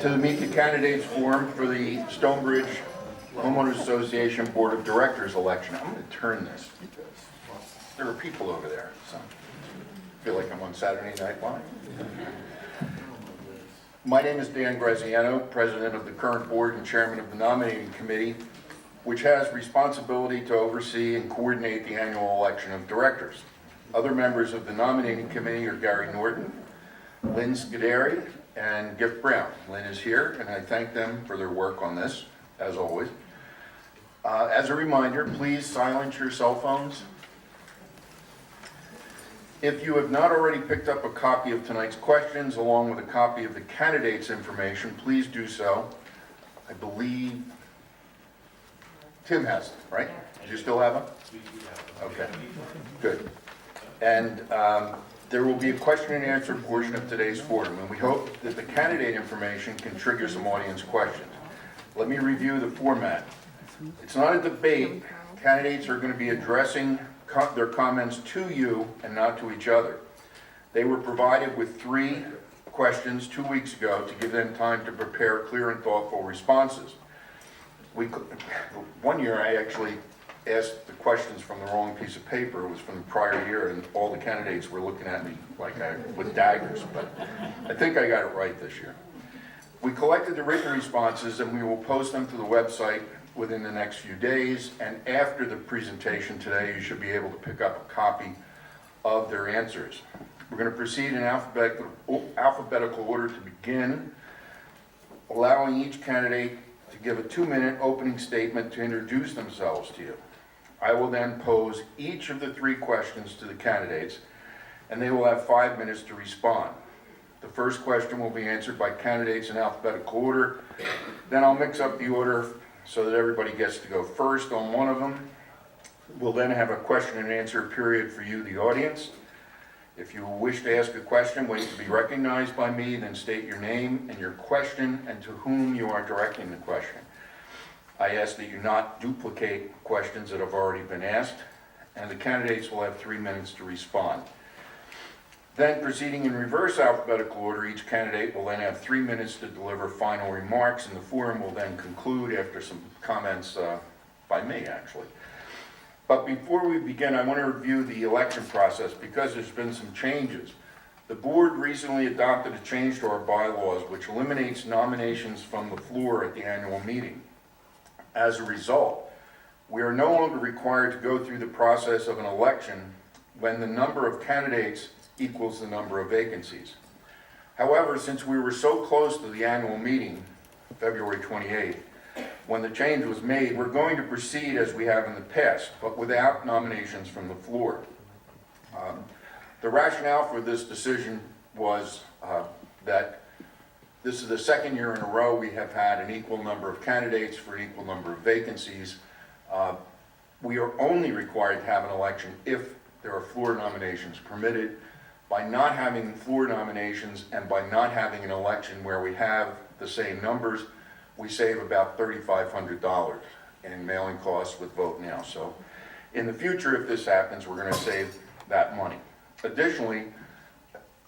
to meet the candidates forum for the Stonebridge Homeowners Association Board of Directors election. I'm going to turn this. There are people over there, so I feel like I'm on Saturday Night Live. My name is Dan Graziano, president of the current board and chairman of the nominating committee, which has responsibility to oversee and coordinate the annual election of directors. Other members of the nominating committee are Gary Norton, Lynn Scuderi, and Gift Brown. Lynn is here, and I thank them for their work on this, as always. As a reminder, please silence your cell phones. If you have not already picked up a copy of tonight's questions, along with a copy of the candidates' information, please do so. I believe Tim has them, right? Do you still have them? Okay, good. And there will be a question and answer portion of today's forum, and we hope that the candidate information can trigger some audience questions. Let me review the format. It's not a debate. Candidates are going to be addressing their comments to you and not to each other. They were provided with 3 questions 2 weeks ago to give them time to prepare clear and thoughtful responses. One year I actually asked the questions from the wrong piece of paper. It was from the prior year, and all the candidates were looking at me like with daggers, but I think I got it right this year. We collected the written responses and we will post them to the website within the next few days, and after the presentation today you should be able to pick up a copy of their answers. We're going to proceed in alphabetical order to begin, allowing each candidate to give a 2-minute opening statement to introduce themselves to you. I will then pose each of the 3 questions to the candidates, and they will have 5 minutes to respond. The first question will be answered by candidates in alphabetical order. Then I'll mix up the order so that everybody gets to go first on one of them. We'll then have a question and answer period for you, the audience. If you wish to ask a question, wait to be recognized by me, then state your name and your question and to whom you are directing the question. I ask that you not duplicate questions that have already been asked, and the candidates will have 3 minutes to respond. Then, proceeding in reverse alphabetical order, each candidate will then have 3 minutes to deliver final remarks, and the forum will then conclude after some comments by me, actually. But before we begin, I want to review the election process because there's been some changes. The board recently adopted a change to our bylaws which eliminates nominations from the floor at the annual meeting. As a result, we are no longer required to go through the process of an election when the number of candidates equals the number of vacancies. However, since we were so close to the annual meeting, February 28th, when the change was made, we're going to proceed as we have in the past, but without nominations from the floor. The rationale for this decision was that this is the 2nd year in a row we have had an equal number of candidates for an equal number of vacancies. We are only required to have an election if there are floor nominations permitted. By not having floor nominations and by not having an election where we have the same numbers, we save about $3,500 in mailing costs with Vote Now. So in the future, if this happens, we're going to save that money. Additionally,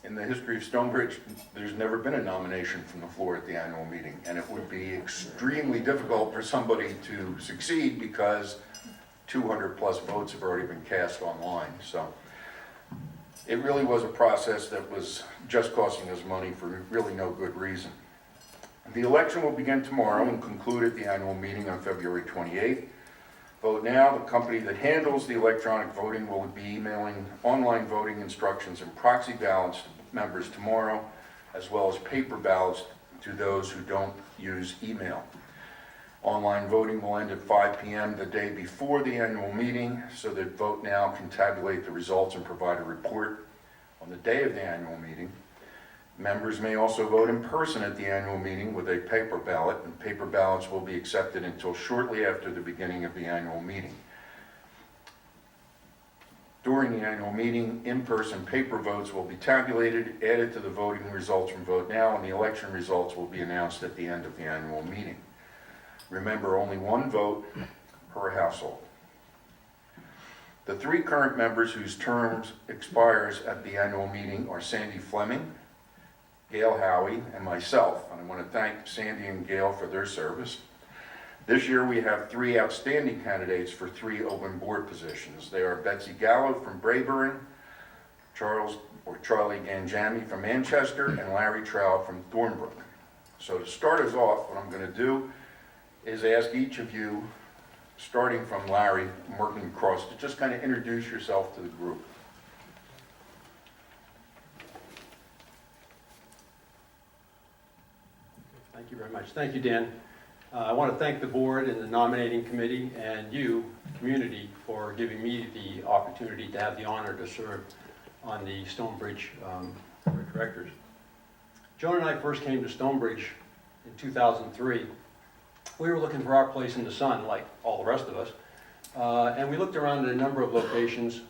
in the history of Stonebridge, there's never been a nomination from the floor at the annual meeting, and it would be extremely difficult for somebody to succeed because 200 plus votes have already been cast online. So it really was a process that was just costing us money for really no good reason. The election will begin tomorrow and conclude at the annual meeting on February 28th. Vote Now, the company that handles the electronic voting, will be emailing online voting instructions and proxy ballots to members tomorrow, as well as paper ballots to those who don't use email. Online voting will end at 5 p.m. the day before the annual meeting so that Vote Now can tabulate the results and provide a report on the day of the annual meeting. Members may also vote in person at the annual meeting with a paper ballot, and paper ballots will be accepted until shortly after the beginning of the annual meeting. During the annual meeting, in-person paper votes will be tabulated, added to the voting results from Vote Now, and the election results will be announced at the end of the annual meeting. Remember, only 1 vote per household. The 3 current members whose terms expires at the annual meeting are Sandy Fleming, Gail Howie, and myself. And I want to thank Sandy and Gail for their service. This year we have 3 outstanding candidates for 3 open board positions. They are Betsy Gallo from Brayburn, Charlie Ganjamie from Manchester, and Larry Trowel from Thornbrook. So to start us off, what I'm going to do is ask each of you, starting from Larry, working across, to just kind of introduce yourself to the group. Thank you very much. Thank you, Dan. I want to thank the board and the nominating committee and you, community, for giving me the opportunity to have the honor to serve on the Stonebridge Board of Directors. Joan and I first came to Stonebridge in 2003. We were looking for our place in the sun, like all the rest of us, and we looked around at a number of locations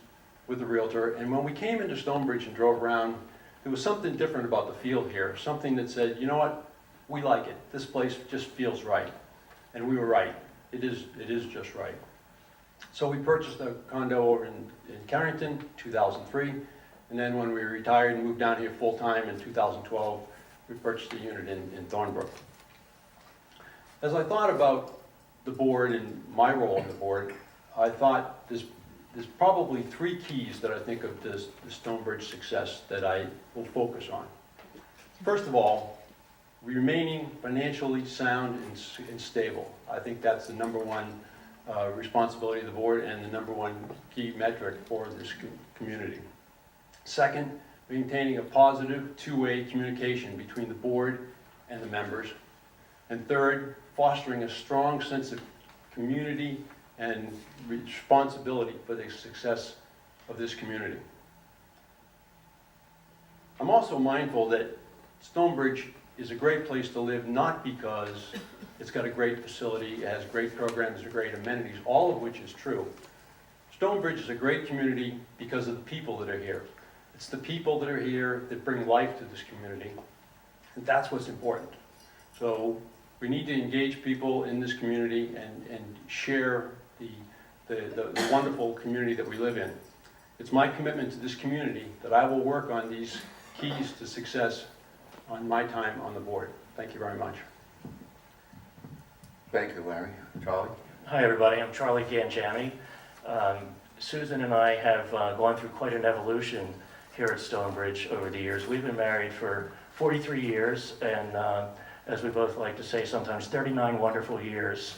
with the realtor, and when we came into Stonebridge and drove around, there was something different about the feel here, something that said, you know what? We like it. This place just feels right. And we were right. It is just right. So we purchased a condo over in Carrington, 2003. And then when we retired and moved down here full-time in 2012, we purchased a unit in Thornbrook. As I thought about the board and my role on the board, I thought there's probably 3 keys that I think of the Stonebridge success that I will focus on. First of all, remaining financially sound and stable. I think that's the number one responsibility of the board and the number one key metric for this community. Second, maintaining a positive two-way communication between the board and the members. And third, fostering a strong sense of community and responsibility for the success of this community. I'm also mindful that Stonebridge is a great place to live, not because it's got a great facility, it has great programs, and great amenities, all of which is true. Stonebridge is a great community because of the people that are here. It's the people that are here that bring life to this community, and that's what's important. So we need to engage people in this community and share the wonderful community that we live in. It's my commitment to this community that I will work on these keys to success on my time on the board. Thank you very much. Thank you, Larry. Charlie? Hi, everybody. I'm Charlie Ganjamie. Susan and I have gone through quite an evolution here at Stonebridge over the years. We've been married for 43 years, and as we both like to say sometimes, 39 wonderful years.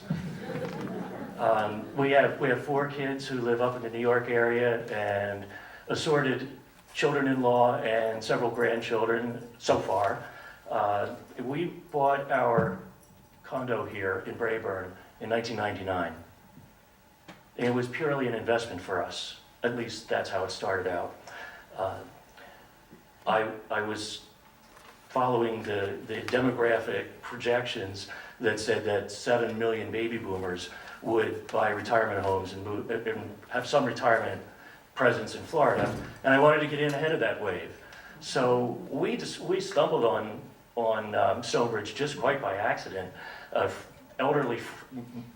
We have 4 kids who live up in the New York area, and assorted children-in-law and several grandchildren so far. We bought our condo here in Brayburn in 1999. It was purely an investment for us. At least that's how it started out. I was following the demographic projections that said that 7 million baby boomers would buy retirement homes and move, and have some retirement presence in Florida, and I wanted to get in ahead of that wave. So we stumbled on Stonebridge just quite by accident. An elderly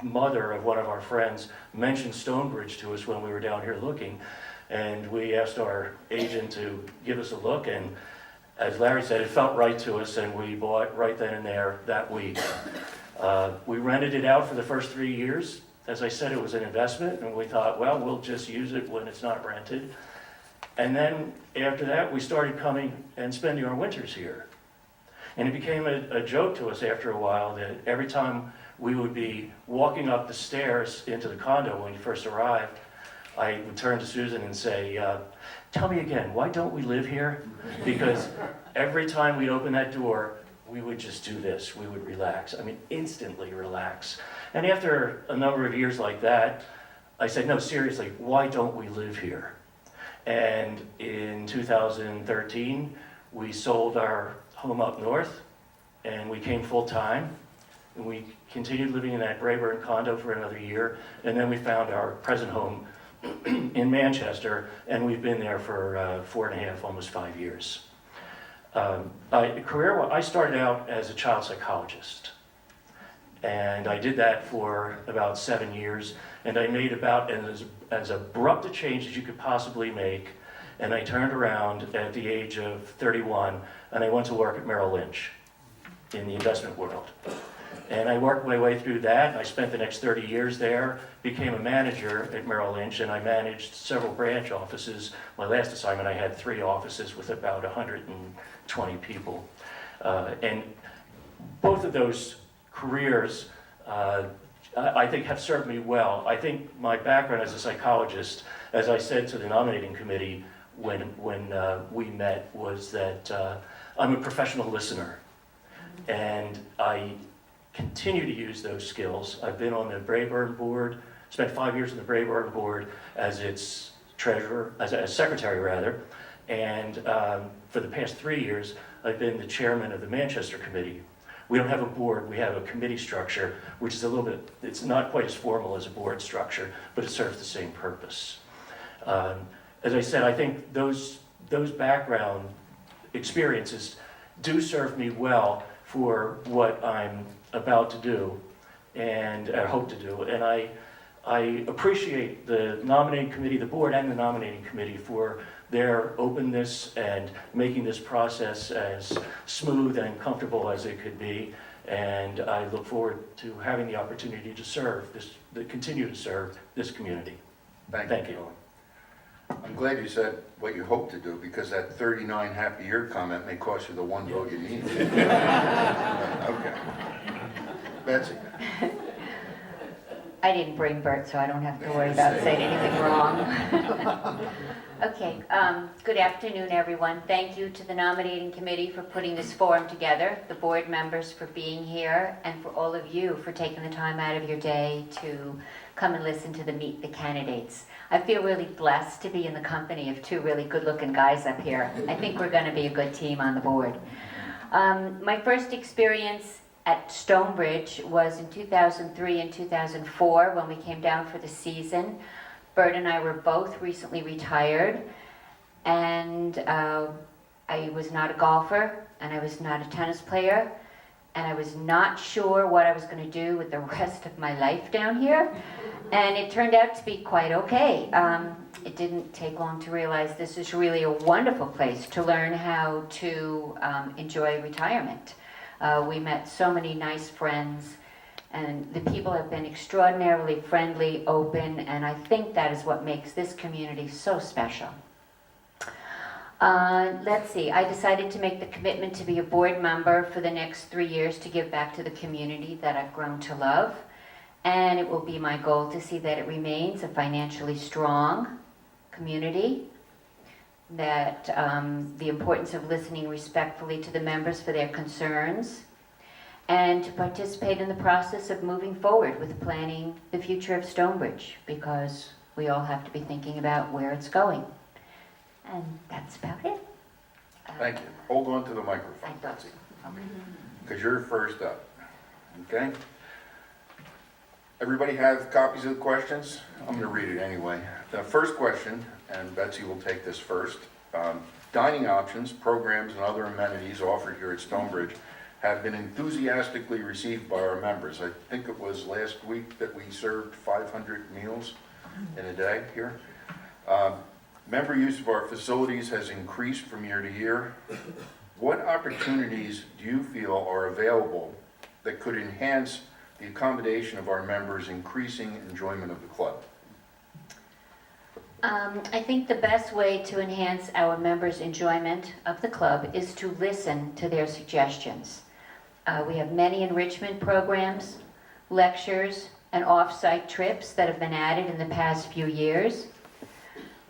mother of one of our friends mentioned Stonebridge to us when we were down here looking, and we asked our agent to give us a look, and as Larry said, it felt right to us, and we bought right then and there that week. We rented it out for the first 3 years. As I said, it was an investment, and we thought, well, we'll just use it when it's not rented. And then after that, we started coming and spending our winters here. And it became a joke to us after a while that every time we would be walking up the stairs into the condo when we first arrived, I would turn to Susan and say, tell me again, why don't we live here? Because every time we'd open that door, we would just do this. We would relax. I mean, instantly relax. And after a number of years like that, I said, no, seriously, why don't we live here? And in 2013, we sold our home up north, and we came full-time. And we continued living in that Brayburn condo for another year, and then we found our present home in Manchester, and we've been there for 4.5, almost 5 years. I started out as a child psychologist, and I did that for about 7 years, and I made about as abrupt a change as you could possibly make, and I turned around at the age of 31, and I went to work at Merrill Lynch in the investment world. And I worked my way through that, and I spent the next 30 years there, became a manager at Merrill Lynch, and I managed several branch offices. My last assignment, I had 3 offices with about 120 people. And both of those careers, I think, have served me well. I think my background as a psychologist, as I said to the nominating committee when we met, was that I'm a professional listener. And I continue to use those skills. I've been on the Brayburn board, spent 5 years on the Brayburn board as its treasurer, as secretary rather, and for the past 3 years, I've been the chairman of the Manchester committee. We don't have a board, we have a committee structure, which is a little bit, it's not quite as formal as a board structure, but it serves the same purpose. As I said, I think those background experiences do serve me well for what I'm about to do and hope to do. And I appreciate the nominating committee, the board and the nominating committee, for their openness and making this process as smooth and comfortable as it could be. And I look forward to having the opportunity to continue to serve this community. Thank you. I'm glad you said what you hope to do, because that 39 happy year comment may cost you the one vote you need. Okay. Betsy. I didn't bring Bert, so I don't have to worry about saying anything wrong. Okay, good afternoon, everyone. Thank you to the nominating committee for putting this forum together, the board members for being here, and for all of you for taking the time out of your day to come and listen to the Meet the Candidates. I feel really blessed to be in the company of 2 really good-looking guys up here. I think we're going to be a good team on the board. My first experience at Stonebridge was in 2003 and 2004 when we came down for the season. Bert and I were both recently retired, and I was not a golfer, and I was not a tennis player, and I was not sure what I was going to do with the rest of my life down here, and it turned out to be quite okay. It didn't take long to realize this is really a wonderful place to learn how to enjoy retirement. We met so many nice friends, and the people have been extraordinarily friendly, open, and I think that is what makes this community so special. Let's see, I decided to make the commitment to be a board member for the next 3 years to give back to the community that I've grown to love, and it will be my goal to see that it remains a financially strong community, that the importance of listening respectfully to the members for their concerns, and to participate in the process of moving forward with planning the future of Stonebridge, because we all have to be thinking about where it's going. And that's about it. Thank you. Hold on to the microphone, I thought Betsy, because you're first up. Okay? Everybody have copies of the questions? I'm going to read it anyway. The first question, and Betsy will take this first. Dining options, programs, and other amenities offered here at Stonebridge have been enthusiastically received by our members. I think it was last week that we served 500 meals in a day here. Member use of our facilities has increased from year to year. What opportunities do you feel are available that could enhance the accommodation of our members, increasing enjoyment of the club? I think the best way to enhance our members' enjoyment of the club is to listen to their suggestions. We have many enrichment programs, lectures, and off-site trips that have been added in the past few years.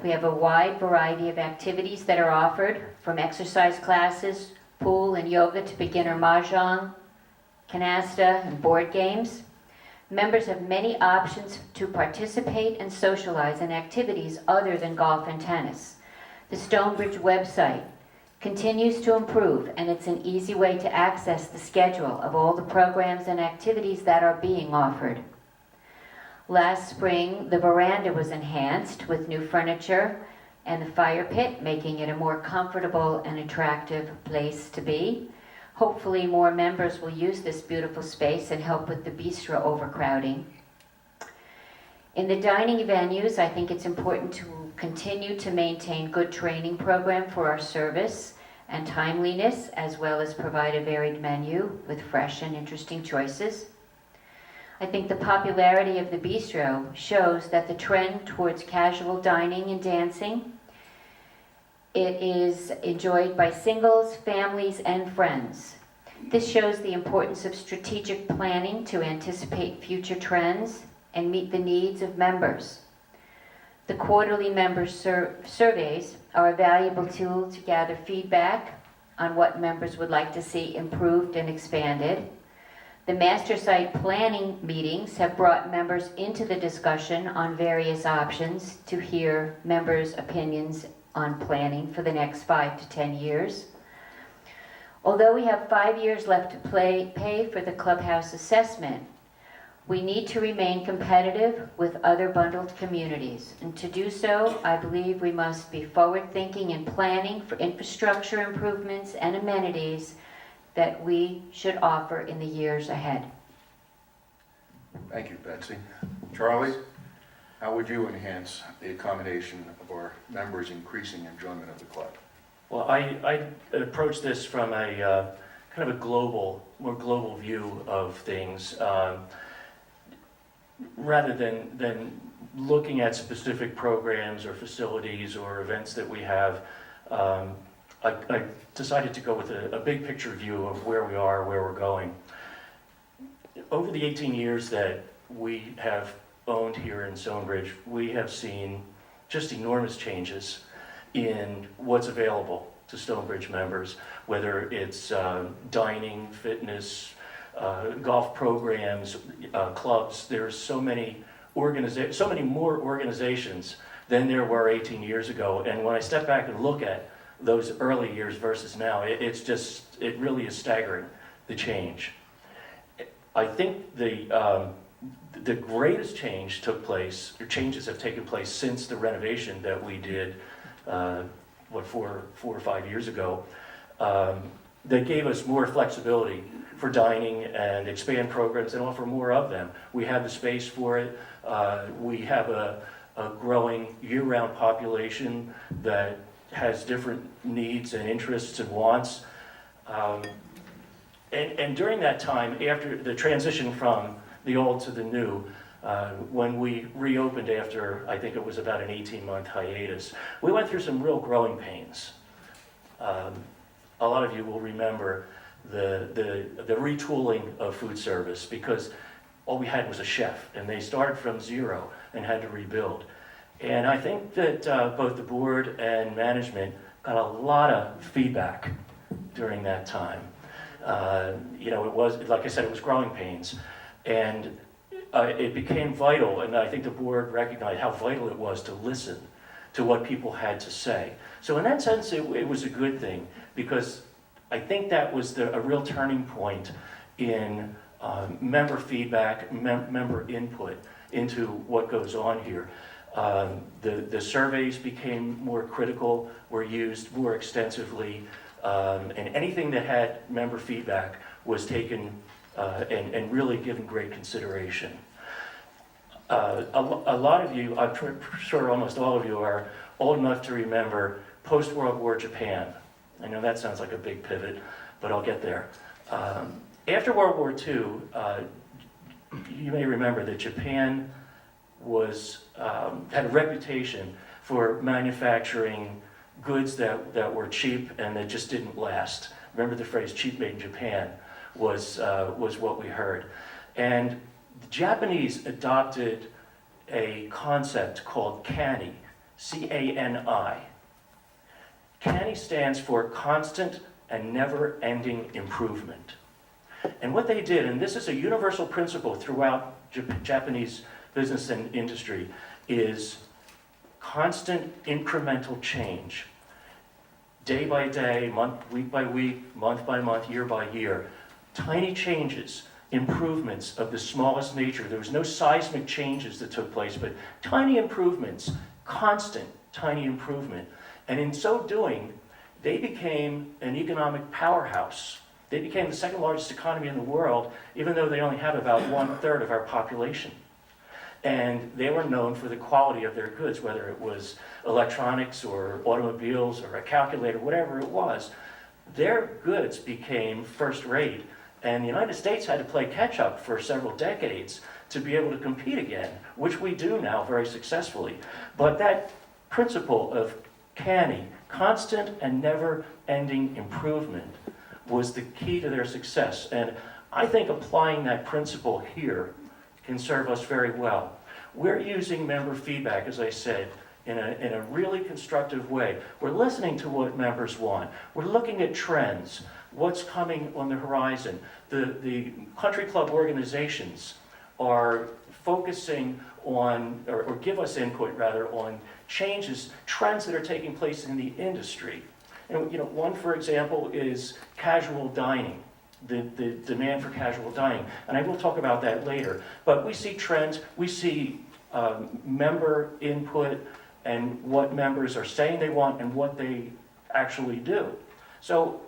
We have a wide variety of activities that are offered, from exercise classes, pool and yoga to beginner mahjong, canasta, and board games. Members have many options to participate and socialize in activities other than golf and tennis. The Stonebridge website continues to improve, and it's an easy way to access the schedule of all the programs and activities that are being offered. Last spring, the veranda was enhanced with new furniture and the fire pit, making it a more comfortable and attractive place to be. Hopefully, more members will use this beautiful space and help with the bistro overcrowding. In the dining venues, I think it's important to continue to maintain good training program for our service and timeliness, as well as provide a varied menu with fresh and interesting choices. I think the popularity of the bistro shows that the trend towards casual dining and dancing, it is enjoyed by singles, families, and friends. This shows the importance of strategic planning to anticipate future trends and meet the needs of members. The quarterly member surveys are a valuable tool to gather feedback on what members would like to see improved and expanded. The master site planning meetings have brought members into the discussion on various options to hear members' opinions on planning for the next 5 to 10 years. Although we have 5 years left to pay for the clubhouse assessment, we need to remain competitive with other bundled communities. And to do so, I believe we must be forward-thinking and planning for infrastructure improvements and amenities that we should offer in the years ahead. Thank you, Betsy. Charlie, how would you enhance the accommodation of our members' increasing enjoyment of the club? Well, I approach this from a kind of a more global view of things. Rather than looking at specific programs or facilities or events that we have, I decided to go with a big picture view of where we are, where we're going. Over the 18 years that we have owned here in Stonebridge, we have seen just enormous changes in what's available to Stonebridge members, whether it's dining, fitness, golf programs, clubs. There's so many more organizations than there were 18 years ago. And when I step back and look at those early years versus now, it really is staggering, the change. I think the greatest change took place, or changes have taken place since the renovation that we did, 4 or 5 years ago, that gave us more flexibility for dining and expand programs and offer more of them. We have the space for it. We have a growing year-round population that has different needs and interests and wants. And during that time, after the transition from the old to the new, when we reopened after, I think it was about an 18-month hiatus, we went through some real growing pains. A lot of you will remember the retooling of food service, because all we had was a chef, and they started from zero and had to rebuild. And I think that both the board and management got a lot of feedback during that time. It was, like I said, it was growing pains. And it became vital, and I think the board recognized how vital it was to listen to what people had to say. So in that sense, it was a good thing, because I think that was a real turning point in member feedback, member input into what goes on here. The surveys became more critical, were used more extensively, and anything that had member feedback was taken and really given great consideration. A lot of you, I'm sure almost all of you, are old enough to remember post-World War Japan. I know that sounds like a big pivot, but I'll get there. After World War II, you may remember that Japan had a reputation for manufacturing goods that were cheap and that just didn't last. Remember the phrase "cheap made in Japan" was what we heard. And the Japanese adopted a concept called CANI, C-A-N-I. CANI stands for Constant and Never-Ending Improvement. And what they did, and this is a universal principle throughout Japanese business and industry, is constant incremental change. Day by day, week by week, month by month, year by year. Tiny changes, improvements of the smallest nature. There was no seismic changes that took place, but tiny improvements, constant tiny improvement. And in so doing, they became an economic powerhouse. They became the second largest economy in the world, even though they only have about 1/3 of our population. And they were known for the quality of their goods, whether it was electronics or automobiles or a calculator, whatever it was. Their goods became first rate, and the United States had to play catch up for several decades to be able to compete again, which we do now very successfully. But that principle of canny, constant and never-ending improvement, was the key to their success. And I think applying that principle here can serve us very well. We're using member feedback, as I said, in a really constructive way. We're listening to what members want. We're looking at trends, what's coming on the horizon. The country club organizations are focusing on, or give us input rather, on changes, trends that are taking place in the industry. And one, for example, is casual dining, the demand for casual dining. And I will talk about that later. But we see trends, we see member input and what members are saying they want and what they actually do. So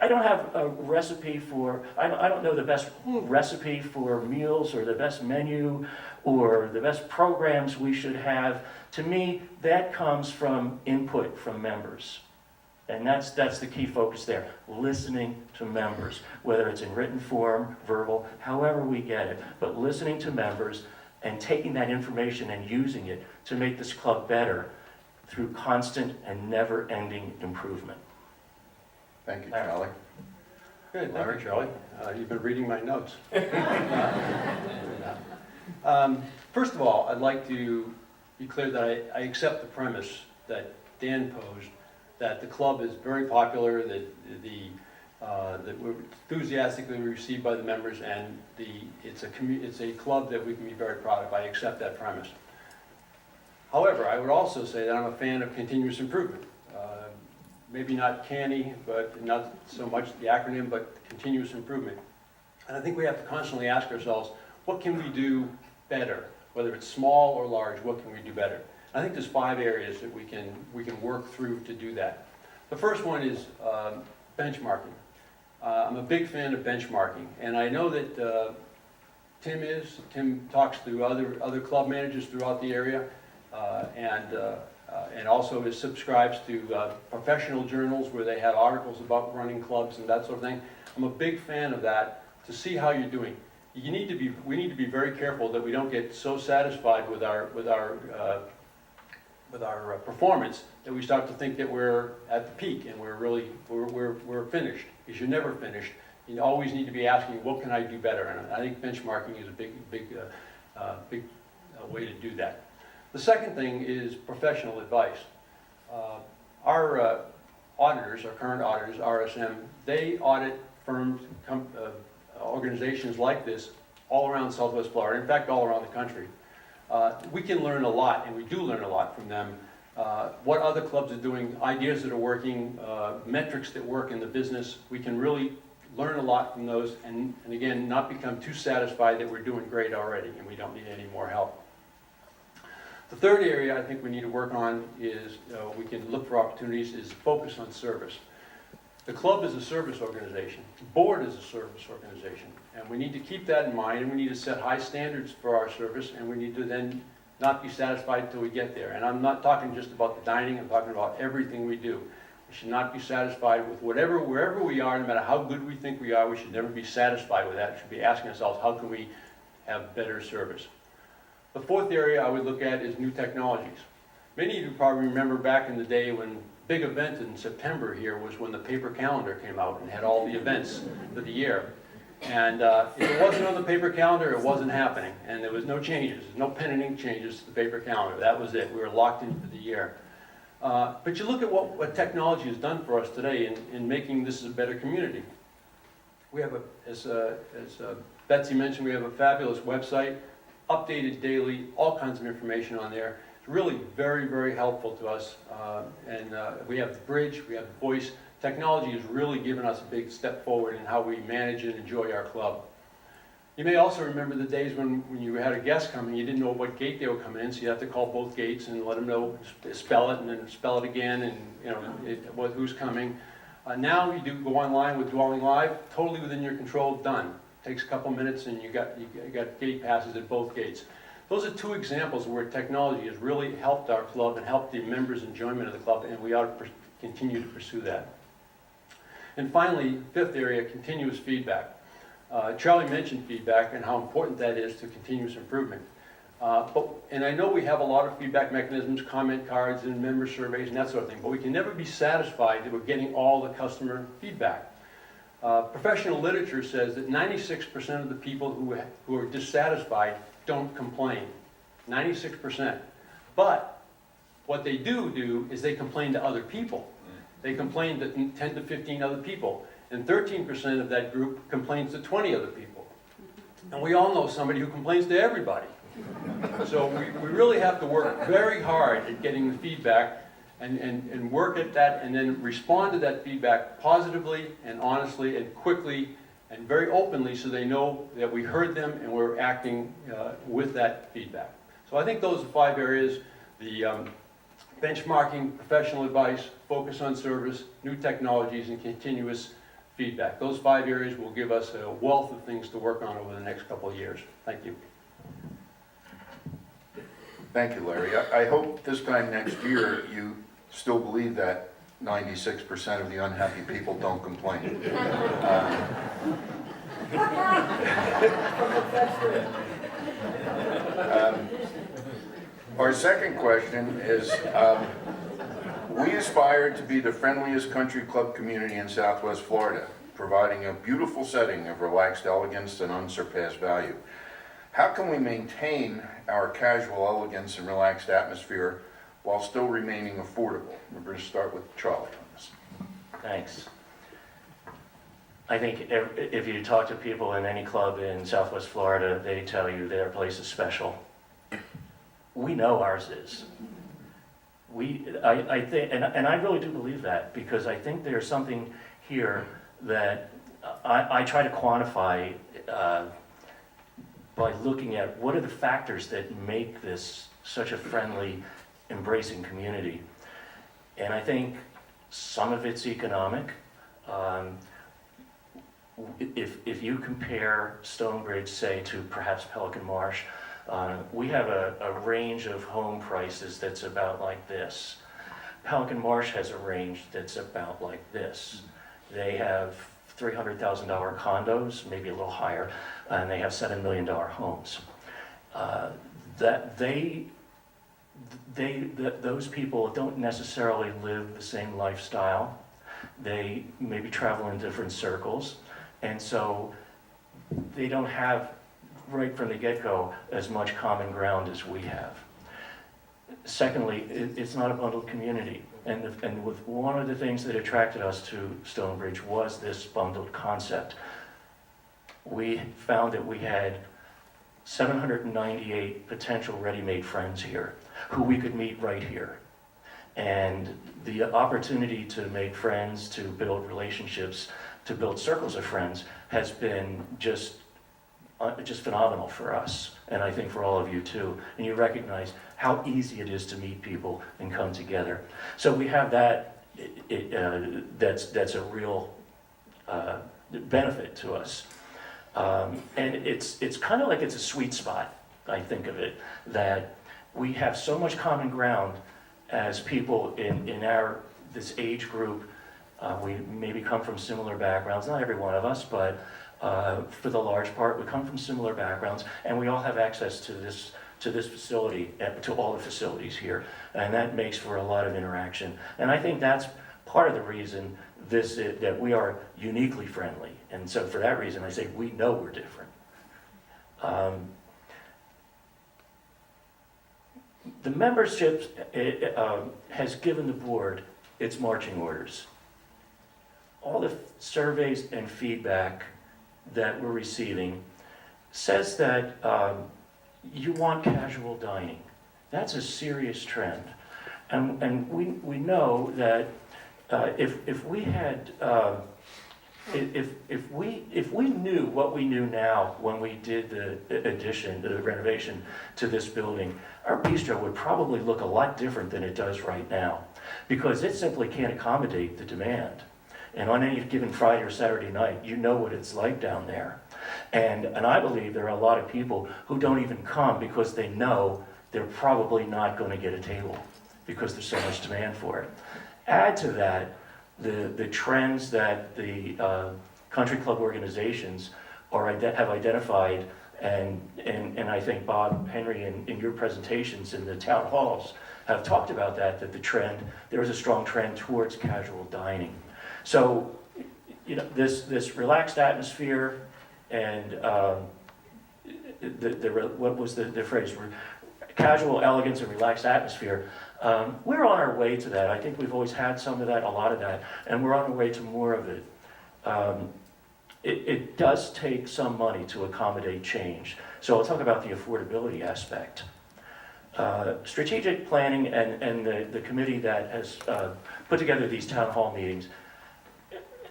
I don't have a recipe for, I don't know the best recipe for meals or the best menu or the best programs we should have. To me, that comes from input from members. And that's the key focus there, listening to members, whether it's in written form, verbal, however we get it, but listening to members and taking that information and using it to make this club better through constant and never-ending improvement. Thank you, Charlie. Good, thank you, Charlie. You've been reading my notes. First of all, I'd like to be clear that I accept the premise that Dan posed, that the club is very popular, that we're enthusiastically received by the members, and it's a club that we can be very proud of. I accept that premise. However, I would also say that I'm a fan of continuous improvement. Maybe not canny, but not so much the acronym, but continuous improvement. And I think we have to constantly ask ourselves, what can we do better? Whether it's small or large, what can we do better? I think there's 5 areas that we can work through to do that. The first one is benchmarking. I'm a big fan of benchmarking, and I know that Tim talks to other club managers throughout the area, and also subscribes to professional journals where they have articles about running clubs and that sort of thing. I'm a big fan of that to see how you're doing. We need to be very careful that we don't get so satisfied with our performance that we start to think that we're at the peak and we're finished. Because you're never finished. You always need to be asking, what can I do better? And I think benchmarking is a big way to do that. The second thing is professional advice. Our auditors, our current auditors, RSM, they audit firms, organizations like this all around Southwest Florida, in fact, all around the country. We can learn a lot, and we do learn a lot from them. What other clubs are doing, ideas that are working, metrics that work in the business. We can really learn a lot from those, and again, not become too satisfied that we're doing great already and we don't need any more help. The third area I think we need to work on is, we can look for opportunities, is focus on service. The club is a service organization. The board is a service organization. And we need to keep that in mind, and we need to set high standards for our service, and we need to then not be satisfied until we get there. And I'm not talking just about the dining, I'm talking about everything we do. We should not be satisfied with wherever we are, no matter how good we think we are, we should never be satisfied with that. We should be asking ourselves, how can we have better service? The fourth area I would look at is new technologies. Many of you probably remember back in the day when big event in September here was when the paper calendar came out and had all the events for the year. And if it wasn't on the paper calendar, it wasn't happening. And there was no changes, no pen and ink changes to the paper calendar. That was it. We were locked in for the year. But you look at what technology has done for us today in making this a better community. We have, as Betsy mentioned, we have a fabulous website, updated daily, all kinds of information on there. It's really very, very helpful to us. We have the bridge, we have the voice. Technology has really given us a big step forward in how we manage and enjoy our club. You may also remember the days when you had a guest coming, you didn't know what gate they were coming in, so you have to call both gates and let them know, spell it, and then spell it again, and who's coming. Now you do go online with Dwelling Live, totally within your control, done. Takes a couple minutes and you got gate passes at both gates. Those are two examples where technology has really helped our club and helped the members' enjoyment of the club, and we ought to continue to pursue that. And finally, fifth area, continuous feedback. Charlie mentioned feedback and how important that is to continuous improvement. And I know we have a lot of feedback mechanisms, comment cards and member surveys and that sort of thing, but we can never be satisfied that we're getting all the customer feedback. Professional literature says that 96% of the people who are dissatisfied don't complain. 96%. But what they do is they complain to other people. They complain to 10 to 15 other people. And 13% of that group complains to 20 other people. And we all know somebody who complains to everybody. So we really have to work very hard at getting the feedback and work at that and then respond to that feedback positively and honestly and quickly and very openly so they know that we heard them and we're acting with that feedback. So I think those are 5 areas: the benchmarking, professional advice, focus on service, new technologies, and continuous feedback. Those 5 areas will give us a wealth of things to work on over the next couple of years. Thank you. Thank you, Larry. I hope this time next year you still believe that 96% of the unhappy people don't complain. Our second question is, we aspire to be the friendliest country club community in Southwest Florida, providing a beautiful setting of relaxed elegance and unsurpassed value. How can we maintain our casual elegance and relaxed atmosphere while still remaining affordable? We're going to start with Charlie on this. Thanks. I think if you talk to people in any club in Southwest Florida, they tell you their place is special. We know ours is. I think, and I really do believe that, because I think there's something here that I try to quantify by looking at what are the factors that make this such a friendly, embracing community. And I think some of it's economic. If you compare Stonebridge, say, to perhaps Pelican Marsh, we have a range of home prices that's about like this. Pelican Marsh has a range that's about like this. They have $300,000 condos, maybe a little higher, and they have $7 million homes. Those people don't necessarily live the same lifestyle. They maybe travel in different circles, and so they don't have, right from the get-go, as much common ground as we have. Secondly, it's not a bundled community. And with one of the things that attracted us to Stonebridge was this bundled concept. We found that we had 798 potential ready-made friends here who we could meet right here. And the opportunity to make friends, to build relationships, to build circles of friends has been just phenomenal for us, and I think for all of you too. And you recognize how easy it is to meet people and come together. So we have that. That's a real benefit to us, and it's kind of like it's a sweet spot. I think of it that we have so much common ground as people in this age group. We maybe come from similar backgrounds. Not every one of us, but for the large part, we come from similar backgrounds, and we all have access to this facility, to all the facilities here, and that makes for a lot of interaction. And I think that's part of the reason that we are uniquely friendly. And so for that reason, I say we know we're different. The membership has given the board its marching orders. All the surveys and feedback that we're receiving says that you want casual dining. That's a serious trend. And we know that if we knew what we knew now when we did the renovation to this building, our bistro would probably look a lot different than it does right now, because it simply can't accommodate the demand. And on any given Friday or Saturday night, you know what it's like down there. And I believe there are a lot of people who don't even come because they know they're probably not going to get a table because there's so much demand for it. Add to that the trends that the country club organizations have identified, and I think Bob Henry in your presentations in the town halls have talked about that there is a strong trend towards casual dining. So, this relaxed atmosphere and what was the phrase? Casual elegance and relaxed atmosphere. We're on our way to that. I think we've always had some of that, a lot of that, and we're on our way to more of it. It does take some money to accommodate change. So I'll talk about the affordability aspect. Strategic planning and the committee that has put together these town hall meetings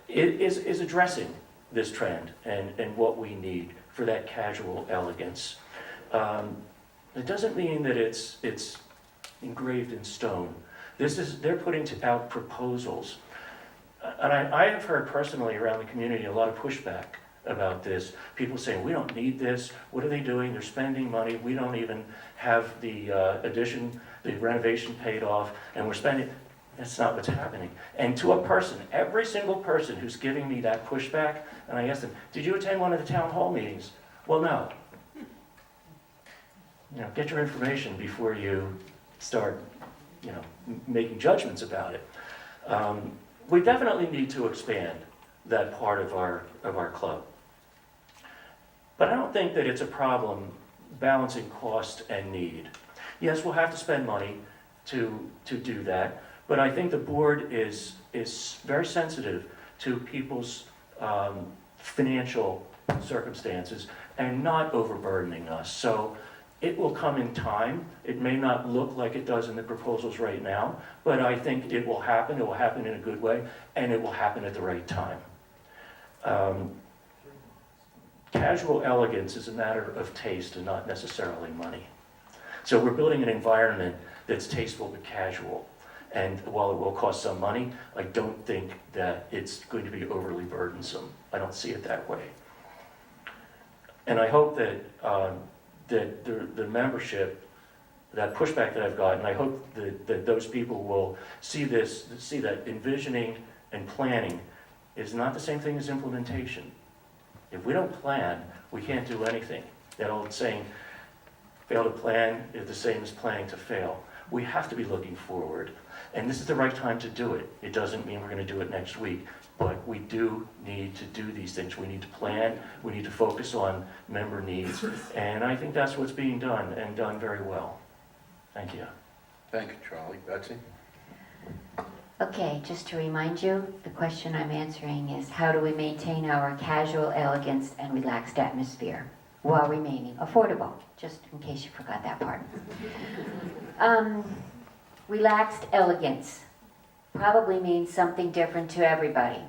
is addressing this trend and what we need for that casual elegance. It doesn't mean that it's engraved in stone. They're putting out proposals. And I have heard personally around the community a lot of pushback about this. People saying, we don't need this. What are they doing? They're spending money. We don't even have the the renovation paid off, and we're spending. That's not what's happening. And to a person, every single person who's giving me that pushback, and I asked them, did you attend one of the town hall meetings? Well, no. Get your information before you start, making judgments about it. We definitely need to expand that part of our club. But I don't think that it's a problem balancing cost and need. Yes, we'll have to spend money to do that, but I think the board is very sensitive to people's financial circumstances and not overburdening us. So it will come in time. It may not look like it does in the proposals right now, but I think it will happen. It will happen in a good way, and it will happen at the right time. Casual elegance is a matter of taste and not necessarily money. So we're building an environment that's tasteful but casual. And while it will cost some money, I don't think that it's going to be overly burdensome. I don't see it that way. And I hope that the membership, that pushback that I've gotten, I hope that those people will see that envisioning and planning is not the same thing as implementation. If we don't plan, we can't do anything. That old saying, fail to plan is the same as planning to fail. We have to be looking forward. And this is the right time to do it. It doesn't mean we're going to do it next week, but we do need to do these things. We need to plan, we need to focus on member needs, and I think that's what's being done, and done very well. Thank you. Thank you, Charlie. Betsy? Okay, just to remind you, the question I'm answering is how do we maintain our casual elegance and relaxed atmosphere while remaining affordable? Just in case you forgot that part. Relaxed elegance probably means something different to everybody.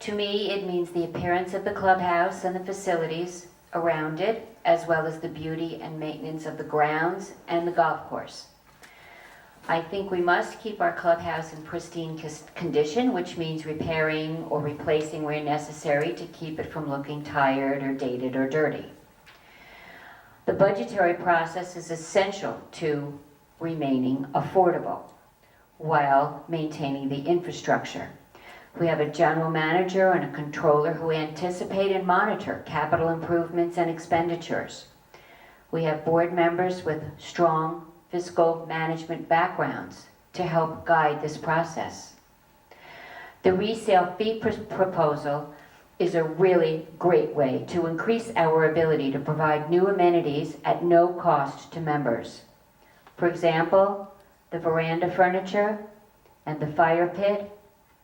To me, it means the appearance of the clubhouse and the facilities around it, as well as the beauty and maintenance of the grounds and the golf course. I think we must keep our clubhouse in pristine condition, which means repairing or replacing where necessary to keep it from looking tired or dated or dirty. The budgetary process is essential to remaining affordable while maintaining the infrastructure. We have a general manager and a controller who anticipate and monitor capital improvements and expenditures. We have board members with strong fiscal management backgrounds to help guide this process. The resale fee proposal is a really great way to increase our ability to provide new amenities at no cost to members. For example, the veranda furniture and the fire pit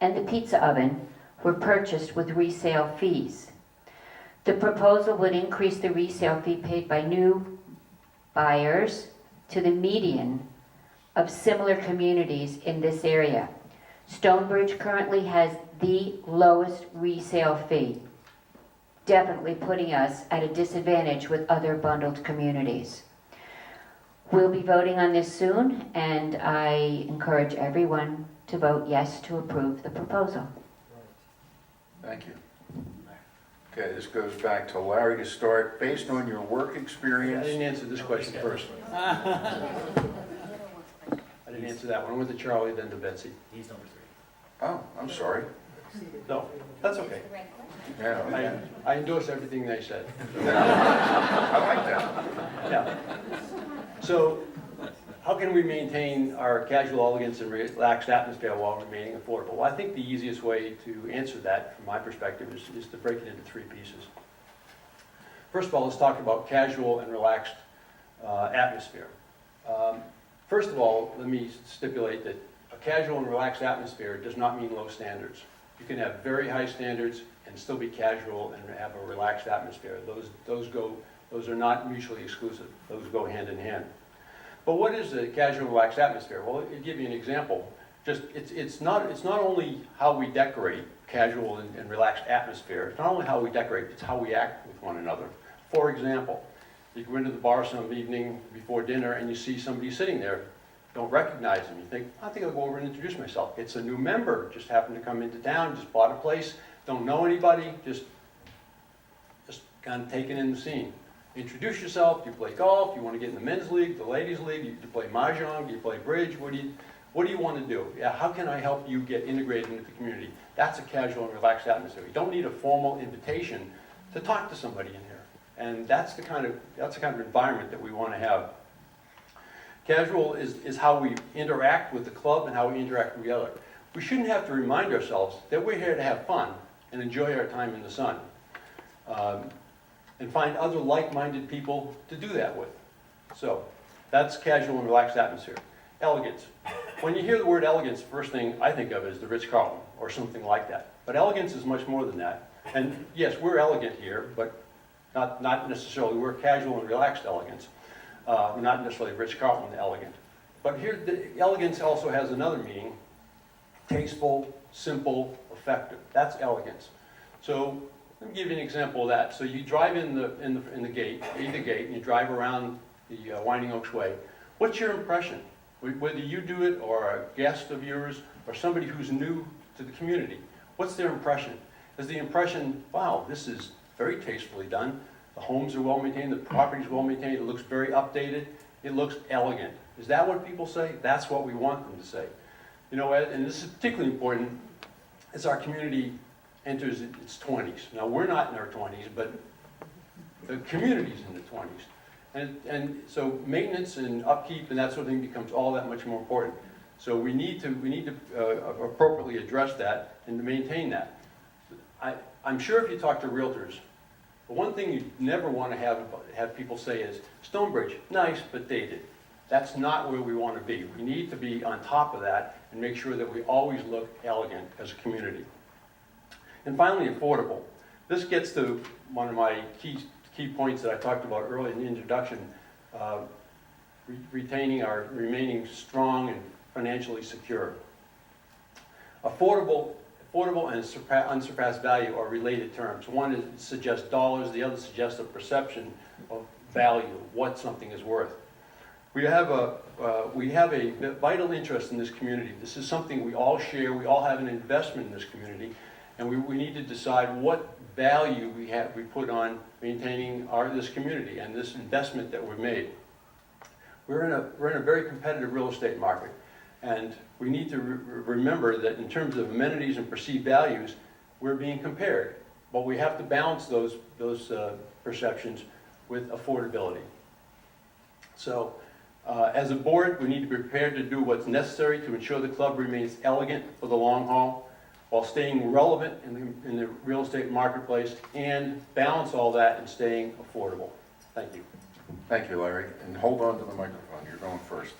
and the pizza oven were purchased with resale fees. The proposal would increase the resale fee paid by new buyers to the median of similar communities in this area. Stonebridge currently has the lowest resale fee, definitely putting us at a disadvantage with other bundled communities. We'll be voting on this soon, and I encourage everyone to vote yes to approve the proposal. Thank you. Okay, this goes back to Larry to start. Based on your work I experience, didn't answer this question first. I didn't answer that one. I went to Charlie, then to Betsy. He's number 3. oh, I'm sorry. No, that's okay. Yeah, I endorse everything they said. I like that. Yeah. So, how can we maintain our casual elegance and relaxed atmosphere while remaining affordable? Well, I think the easiest way to answer that, from my perspective, is to break it into 3 pieces. First of all, let's talk about casual and relaxed atmosphere. First of all, let me stipulate that a casual and relaxed atmosphere does not mean low standards. You can have very high standards and still be casual and have a relaxed atmosphere. Those are not mutually exclusive. Those go hand in hand. But what is a casual, relaxed atmosphere? Well, I'll give you an example. It's not only how we decorate casual and relaxed atmosphere. It's not only how we decorate, it's how we act with one another. For example, you go into the bar some evening before dinner and you see somebody sitting there. Don't recognize them. You think, I think I'll go over and introduce myself. It's a new member, just happened to come into town, just bought a place, don't know anybody, just kind of taking in the scene. Introduce yourself. Do you play golf? Do you want to get in the men's league, the ladies' league? Do you play mahjong? Do you play bridge? What do you want to do? Yeah, how can I help you get integrated into the community? That's a casual and relaxed atmosphere. You don't need a formal invitation to talk to somebody in here. And that's the kind of environment that we want to have. Casual is how we interact with the club and how we interact with the other. We shouldn't have to remind ourselves that we're here to have fun and enjoy our time in the sun. And find other like-minded people to do that with. So, that's casual and relaxed atmosphere. Elegance. When you hear the word elegance, the first thing I think of is the Ritz-Carlton or something like that. But elegance is much more than that. And yes, we're elegant here, but not necessarily. We're casual and relaxed elegance. Not necessarily Ritz-Carlton elegant. But here, the elegance also has another meaning. Tasteful, simple, effective. That's elegance. So, let me give you an example of that. So you drive in the gate, and you drive around the Winding Oaks Way. What's your impression? Whether you do it or a guest of yours or somebody who's new to the community, what's their impression? Is the impression, wow, this is very tastefully done. The homes are well maintained, the property's well maintained, it looks very updated, it looks elegant. Is that what people say? That's what we want them to say. You know, and this is particularly important as our community enters its 20s. Now, we're not in our 20s, but the community's in the 20s. And so maintenance and upkeep and that sort of thing becomes all that much more important. So we need to appropriately address that and to maintain that. I'm sure if you talk to realtors, the one thing you never want to have people say is, Stonebridge, nice but dated. That's not where we want to be. We need to be on top of that and make sure that we always look elegant as a community. And finally, affordable. This gets to one of my key points that I talked about earlier in the introduction, remaining strong and financially secure. Affordable and unsurpassed value are related terms. One suggests dollars, the other suggests a perception of value, what something is worth. We have a vital interest in this community. This is something we all share. We all have an investment in this community. And we need to decide what value we put on maintaining this community and this investment that we've made. We're in a very competitive real estate market, and we need to remember that in terms of amenities and perceived values, we're being compared. But we have to balance those perceptions with affordability. So, as a board, we need to be prepared to do what's necessary to ensure the club remains elegant for the long haul, while staying relevant in the real estate marketplace, and balance all that and staying affordable. Thank you. Thank you, Larry. And hold on to the microphone. You're going first.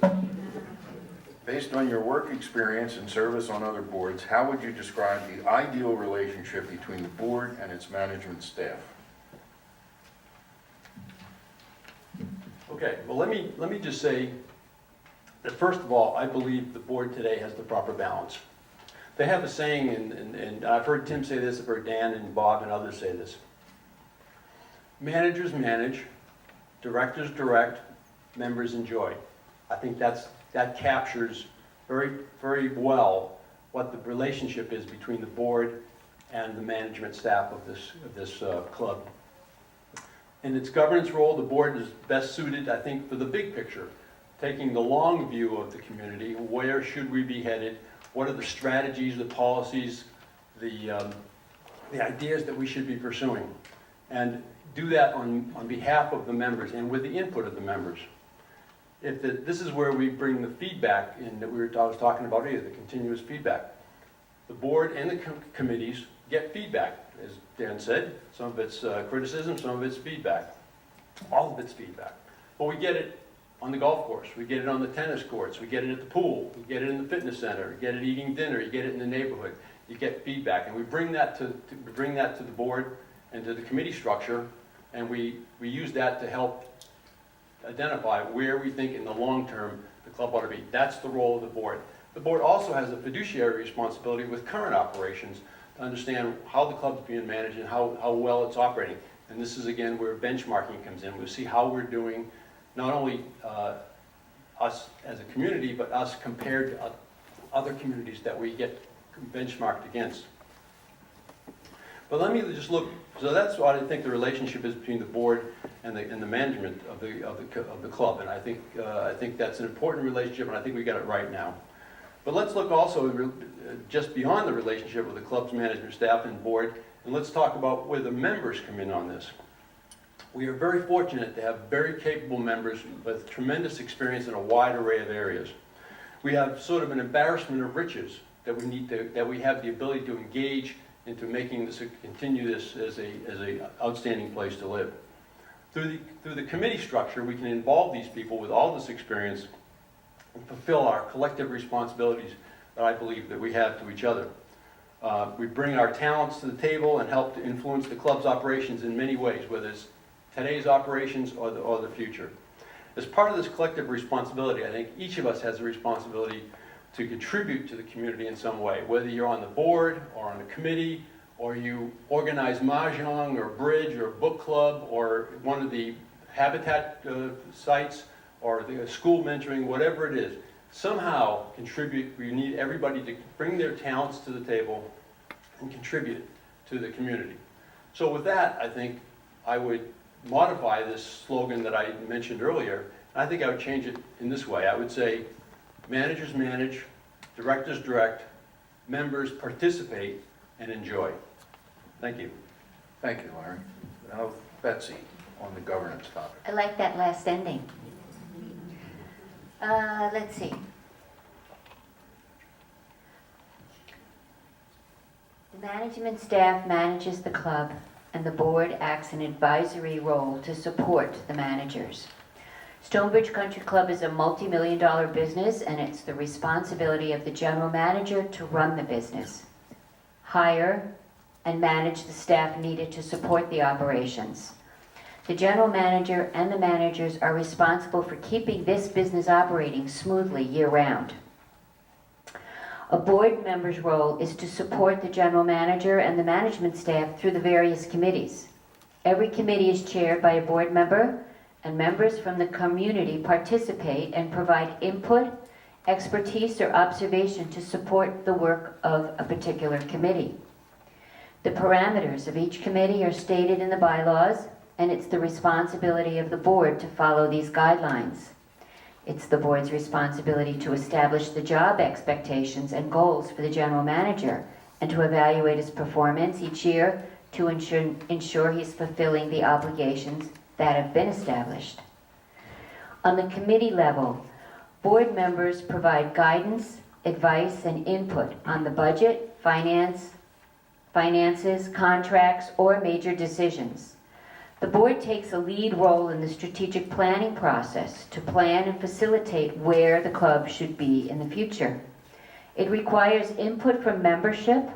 Based on your work experience and service on other boards, how would you describe the ideal relationship between the board and its management staff? Okay, well, let me just say that first of all, I believe the board today has the proper balance. They have a saying, and I've heard Tim say this, I've heard Dan and Bob and others say this. Managers manage, directors direct, members enjoy. I think that captures very, very well what the relationship is between the board and the management staff of this club. In its governance role, the board is best suited, I think, for the big picture, taking the long view of the community. Where should we be headed? What are the strategies, the policies, the ideas that we should be pursuing? And do that on behalf of the members and with the input of the members. This is where we bring the feedback in that I was talking about earlier, the continuous feedback. The board and the committees get feedback, as Dan said. Some of it's criticism, some of it's feedback. All of it's feedback. But we get it on the golf course, we get it on the tennis courts, we get it at the pool, we get it in the fitness center, we get it eating dinner, you get it in the neighborhood. You get feedback, and we bring that to the board and to the committee structure, and we use that to help identify where we think in the long term the club ought to be. That's the role of the board. The board also has a fiduciary responsibility with current operations to understand how the club's being managed and how well it's operating. And this is, again, where benchmarking comes in. We'll see how we're doing, not only us as a community, but us compared to other communities that we get benchmarked against. But let me just look, so that's what I think the relationship is between the board and the management of the club. And I think that's an important relationship, and I think we got it right now. But let's look also just beyond the relationship with the club's management staff and board, and let's talk about where the members come in on this. We are very fortunate to have very capable members with tremendous experience in a wide array of areas. We have sort of an embarrassment of riches that we have the ability to engage into making this, continue this as a outstanding place to live. Through the committee structure, we can involve these people with all this experience and fulfill our collective responsibilities that I believe that we have to each other. We bring our talents to the table and help to influence the club's operations in many ways, whether it's today's operations or the future. As part of this collective responsibility, I think each of us has a responsibility to contribute to the community in some way, whether you're on the board or on a committee, or you organize mahjong or bridge or book club or one of the habitat sites or the school mentoring, whatever it is. Somehow contribute. We need everybody to bring their talents to the table and contribute to the community. So with that, I think I would modify this slogan that I mentioned earlier. I think I would change it in this way. I would say, managers manage, directors direct, members participate and enjoy. Thank you. Thank you, Larry. Now, Betsy, on the governance topic. I like that last ending. Let's see. The management staff manages the club, and the board acts an advisory role to support the managers. Stonebridge Country Club is a multi-million-dollar business, and it's the responsibility of the general manager to run the business, hire and manage the staff needed to support the operations. The general manager and the managers are responsible for keeping this business operating smoothly year-round. A board member's role is to support the general manager and the management staff through the various committees. Every committee is chaired by a board member, and members from the community participate and provide input, expertise, or observation to support the work of a particular committee. The parameters of each committee are stated in the bylaws, and it's the responsibility of the board to follow these guidelines. It's the board's responsibility to establish the job expectations and goals for the general manager and to evaluate his performance each year to ensure he's fulfilling the obligations that have been established. On the committee level, board members provide guidance, advice, and input on the budget, finances, contracts, or major decisions. The board takes a lead role in the strategic planning process to plan and facilitate where the club should be in the future. It requires input from membership,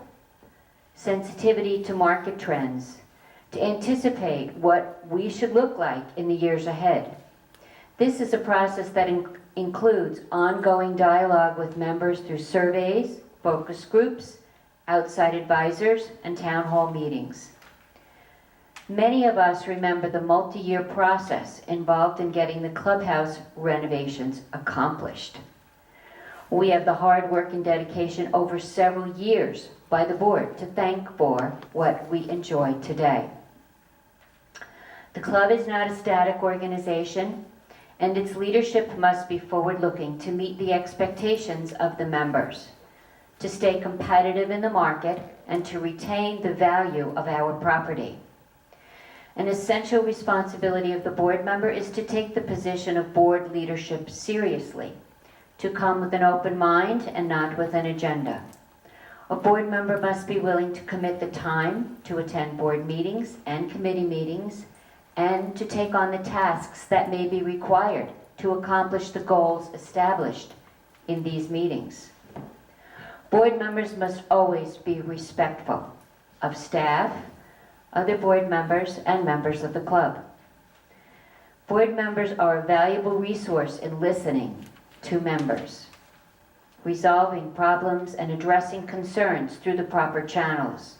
sensitivity to market trends, to anticipate what we should look like in the years ahead. This is a process that includes ongoing dialogue with members through surveys, focus groups, outside advisors, and town hall meetings. Many of us remember the multi-year process involved in getting the clubhouse renovations accomplished. We have the hard work and dedication over several years by the board to thank for what we enjoy today. The club is not a static organization, and its leadership must be forward-looking to meet the expectations of the members, to stay competitive in the market, and to retain the value of our property. An essential responsibility of the board member is to take the position of board leadership seriously, to come with an open mind and not with an agenda. A board member must be willing to commit the time to attend board meetings and committee meetings and to take on the tasks that may be required to accomplish the goals established in these meetings. Board members must always be respectful of staff, other board members, and members of the club. Board members are a valuable resource in listening to members, resolving problems and addressing concerns through the proper channels.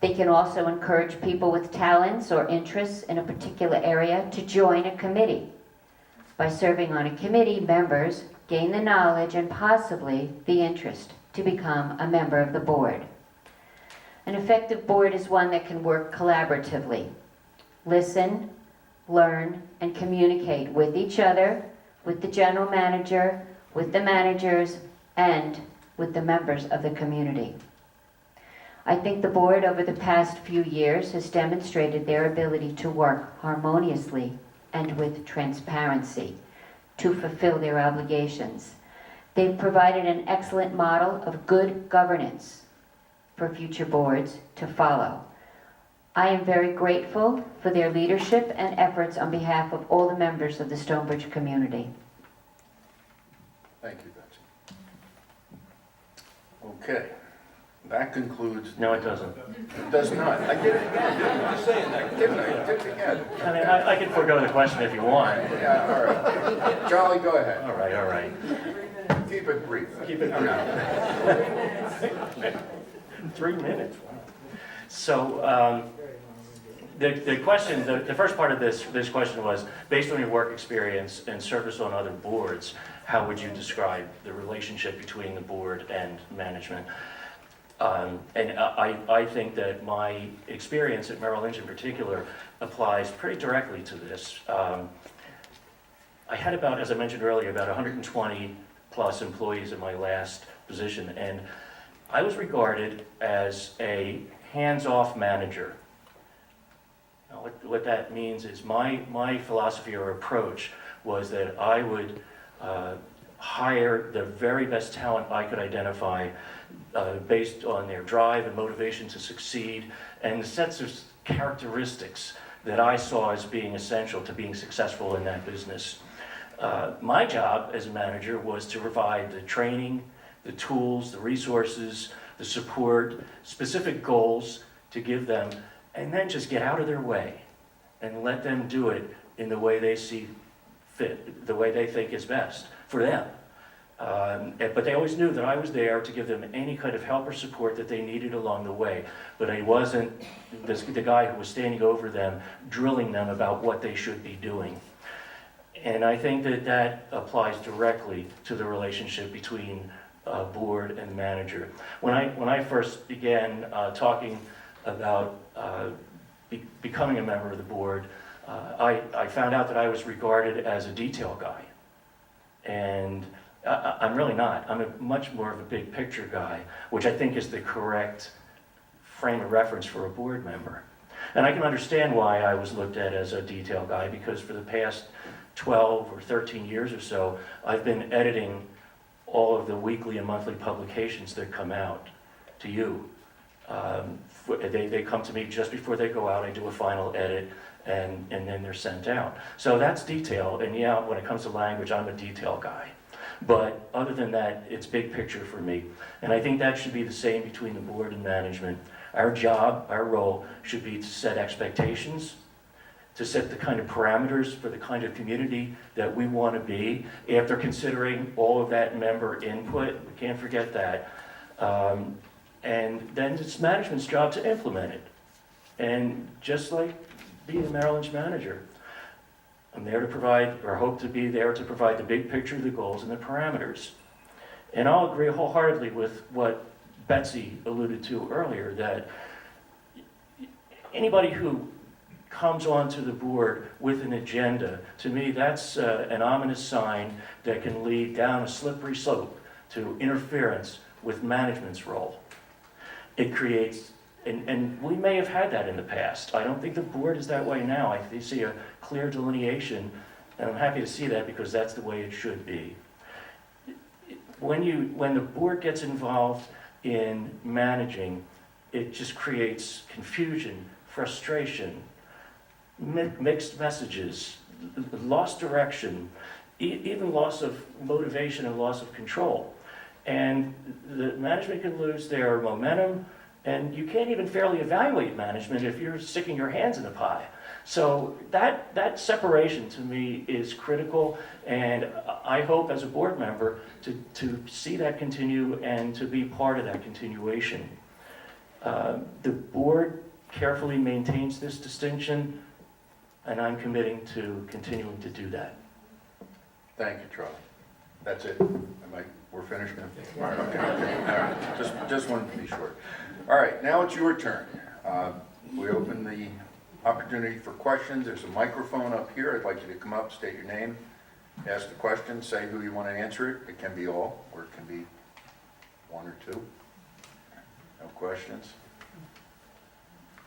They can also encourage people with talents or interests in a particular area to join a committee. By serving on a committee, members gain the knowledge and possibly the interest to become a member of the board. An effective board is one that can work collaboratively, listen, learn, and communicate with each other, with the general manager, with the managers, and with the members of the community. I think the board over the past few years has demonstrated their ability to work harmoniously and with transparency to fulfill their obligations. They've provided an excellent model of good governance for future boards to follow. I am very grateful for their leadership and efforts on behalf of all the members of the Stonebridge community. Thank you, Betsy. Okay, that concludes. No, it doesn't. It does not. I did it again. I'm just saying that. Didn't I? I did it again. I mean, I can forego the question if you want. Yeah, all right. Charlie, go ahead. All right, all right. Keep it brief. Keep it brief. 3 minutes. Wow. So the question, the first part of this question was, based on your work experience and service on other boards, how would you describe the relationship between the board and management? And I think that my experience at Merrill Lynch in particular applies pretty directly to this. I had about, as I mentioned earlier, about 120 plus employees in my last position, and I was regarded as a hands-off manager. Now, what that means is my philosophy or approach was that I would hire the very best talent I could identify based on their drive and motivation to succeed and the sets of characteristics that I saw as being essential to being successful in that business. My job as a manager was to provide the training, the tools, the resources, the support, specific goals to give them, and then just get out of their way and let them do it in the way they see fit, the way they think is best for them. But they always knew that I was there to give them any kind of help or support that they needed along the way. But I wasn't the guy who was standing over them, drilling them about what they should be doing. And I think that applies directly to the relationship between board and manager. When I first began talking about becoming a member of the board, I found out that I was regarded as a detail guy. And I'm really not. I'm much more of a big picture guy, which I think is the correct frame of reference for a board member. And I can understand why I was looked at as a detail guy, because for the past 12 or 13 years or so, I've been editing all of the weekly and monthly publications that come out to you. They come to me just before they go out. I do a final edit, and then they're sent out. So that's detail, and yeah, when it comes to language, I'm a detail guy. But other than that, it's big picture for me. And I think that should be the same between the board and management. Our job, our role, should be to set expectations, to set the kind of parameters for the kind of community that we want to be, after considering all of that member input. We can't forget that. And then it's management's job to implement it. And just like being a Merrill Lynch manager, I'm there to provide, or hope to be there to provide the big picture, the goals, and the parameters. And I'll agree wholeheartedly with what Betsy alluded to earlier, that anybody who comes onto the board with an agenda, to me, that's an ominous sign that can lead down a slippery slope to interference with management's role. It creates, and we may have had that in the past. I don't think the board is that way now. I see a clear delineation, and I'm happy to see that because that's the way it should be. When the board gets involved in managing, it just creates confusion, frustration, mixed messages, lost direction, even loss of motivation and loss of control. And the management can lose their momentum, and you can't even fairly evaluate management if you're sticking your hands in the pie. So that separation to me is critical, and I hope as a board member to see that continue and to be part of that continuation. The board carefully maintains this distinction, and I'm committing to continuing to do that. Thank you, Charlie. That's it. We're finished now? Okay. All right. Just wanted to be sure. All right, now it's your turn. We open the opportunity for questions. There's a microphone up here. I'd like you to come up, state your name, ask the question, say who you want to answer it. It can be all, or it can be one or two. No questions?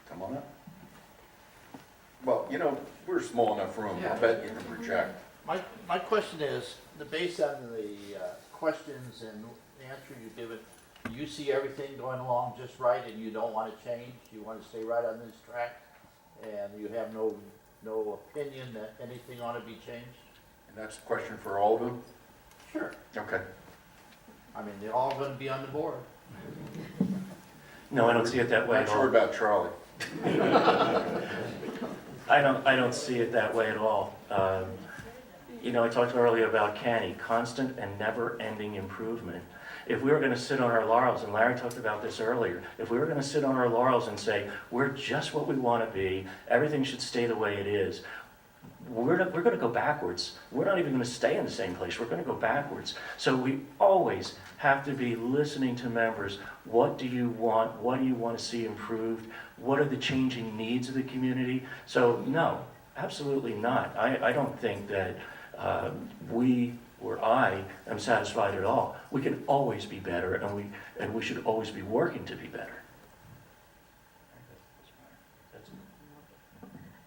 Come on up. Well, you know, we're a small enough room. I bet you can project. My question is, based on the questions and the answer you've given, do you see everything going along just right and you don't want to change? You want to stay right on this track? And you have no opinion that anything ought to be changed? And that's the question for all of them? Sure. Okay. I mean, they're all going to be on the board. No, I don't see it that way Not at sure all. about Charlie. I don't see it that way at all. You know, I talked earlier about CANI, constant and never-ending improvement. If we were going to sit on our laurels, and Larry talked about this earlier, if we were going to sit on our laurels and say, we're just what we want to be, everything should stay the way it is, we're going to go backwards. We're not even going to stay in the same place. We're going to go backwards. So we always have to be listening to members. What do you want? What do you want to see improved? What are the changing needs of the community? So no, absolutely not. I don't think that we or I am satisfied at all. We can always be better, and we should always be working to be better.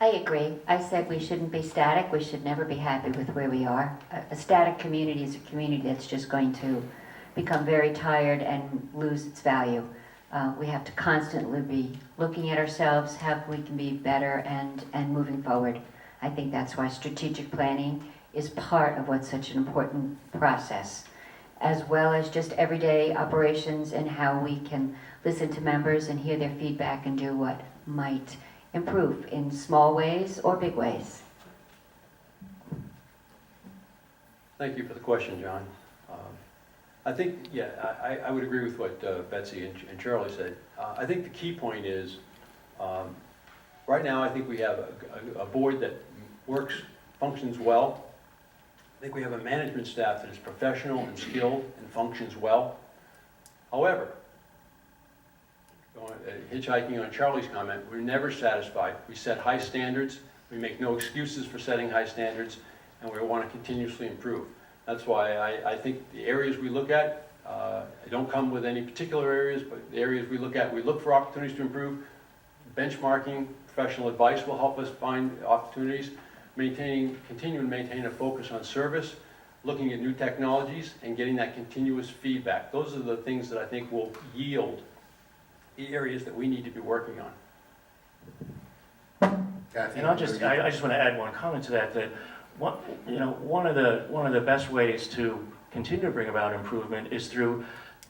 I agree. I said we shouldn't be static. We should never be happy with where we are. A static community is a community that's just going to become very tired and lose its value. We have to constantly be looking at ourselves, how we can be better and moving forward. I think that's why strategic planning is part of what's such an important process, as well as just everyday operations and how we can listen to members and hear their feedback and do what might improve in small ways or big ways. Thank you for the question, John. I think, I would agree with what Betsy and Charlie said. I think the key point is, right now I think we have a board that works, functions well. I think we have a management staff that is professional and skilled and functions well. However, hitchhiking on Charlie's comment, we're never satisfied. We set high standards, we make no excuses for setting high standards, and we want to continuously improve. That's why I think the areas we look at, I don't come with any particular areas, but the areas we look for opportunities to improve. Benchmarking, professional advice will help us find opportunities. Continue to maintain a focus on service, looking at new technologies, and getting that continuous feedback. Those are the things that I think will yield the areas that we need to be working on. Kathy, And I just want to add one comment to that. One of the best ways to continue to bring about improvement is through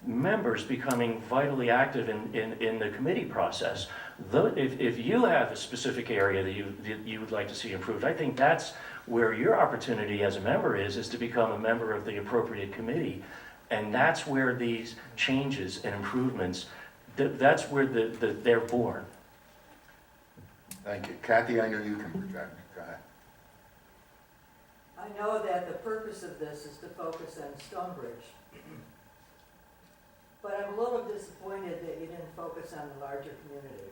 members becoming vitally active in the committee process. If you have a specific area that you would like to see improved, I think that's where your opportunity as a member is to become a member of the appropriate committee. And that's where these changes and improvements, that's where they're born. Thank you. Kathy, I know you can project. Go ahead. I know that the purpose of this is to focus on Stonebridge. but I'm a little disappointed that you didn't focus on the larger community.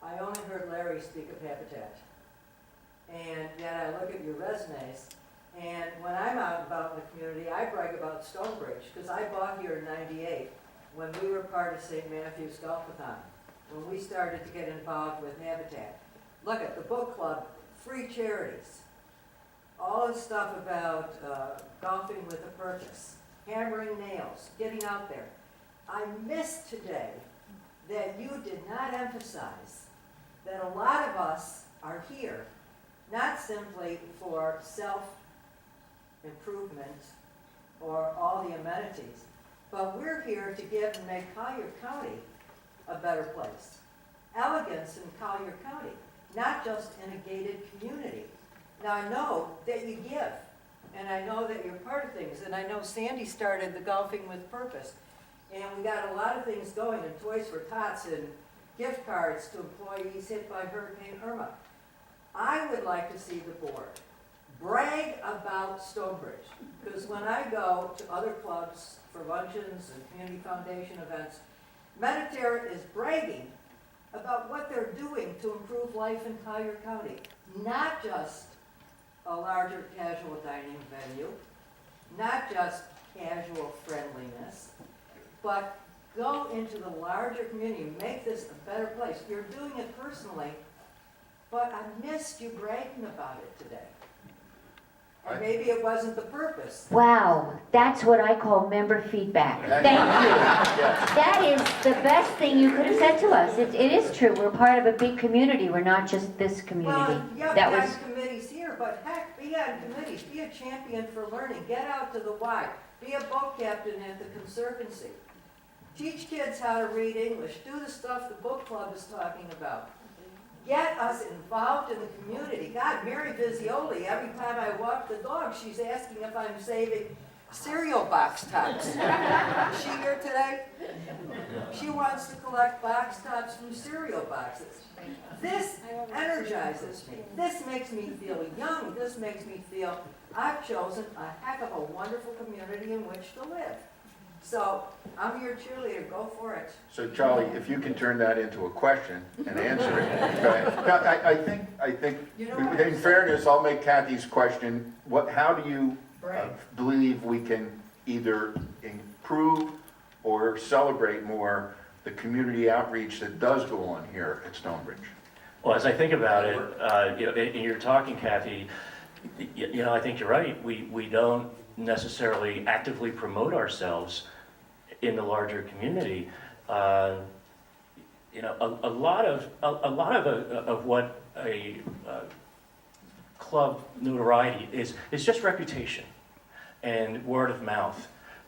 I only heard Larry speak of Habitat, and yet I look at your resumes, and when I'm out and about in the community, I brag about Stonebridge, because I bought here in '98 when we were part of St. Matthew's Golfathon, when we started to get involved with Habitat. Look at the book club, free charities, all this stuff about golfing with a purpose, hammering nails, getting out there. I missed today that you did not emphasize that a lot of us are here, not simply for self-improvement or all the amenities, but we're here to give and make Collier County a better place. Elegance in Collier County, not just in a gated community. Now, I know that you give, and I know that you're part of things, and I know Sandy started the Golfing with Purpose, and we got a lot of things going, and Toys for Tots, and gift cards to employees hit by Hurricane Irma. I would like to see the board brag about Stonebridge, because when I go to other clubs for luncheons and community foundation events, Mediterra is bragging about what they're doing to improve life in Collier County, not just a larger casual dining venue, not just casual friendliness, but go into the larger community, make this a better place. You're doing it personally, but I missed you bragging about it today. And maybe it wasn't the purpose. Wow, that's what I call member feedback. Thank you. That is the best thing you could have said to us. It is true, we're part of a big community, we're not just this community. Well, yeah, That be was, on committees here, but heck, be on committees, be a champion for learning, get out to the Y, be a boat captain at the Conservancy. Teach kids how to read English, do the stuff the book club is talking about. Get us involved in the community. God, Mary Vizioli, every time I walk the dog, she's asking if I'm saving cereal box tops. Is she here today? She wants to collect box tops from cereal boxes. This energizes me. This makes me feel young. This makes me feel I've chosen a heck of a wonderful community in which to live. So I'm your cheerleader. Go for it. So Charlie, if you can turn that into a question and answer it. Okay. Now, I think, You know what? in fairness, I'll make Kathy's question, how do you Right. believe we can either improve or celebrate more the community outreach that does go on here at Stonebridge? Well, as I think about it, and you're talking, Kathy, I think you're right. We don't necessarily actively promote ourselves in the larger community. A lot of what a club notoriety is just reputation and word of mouth.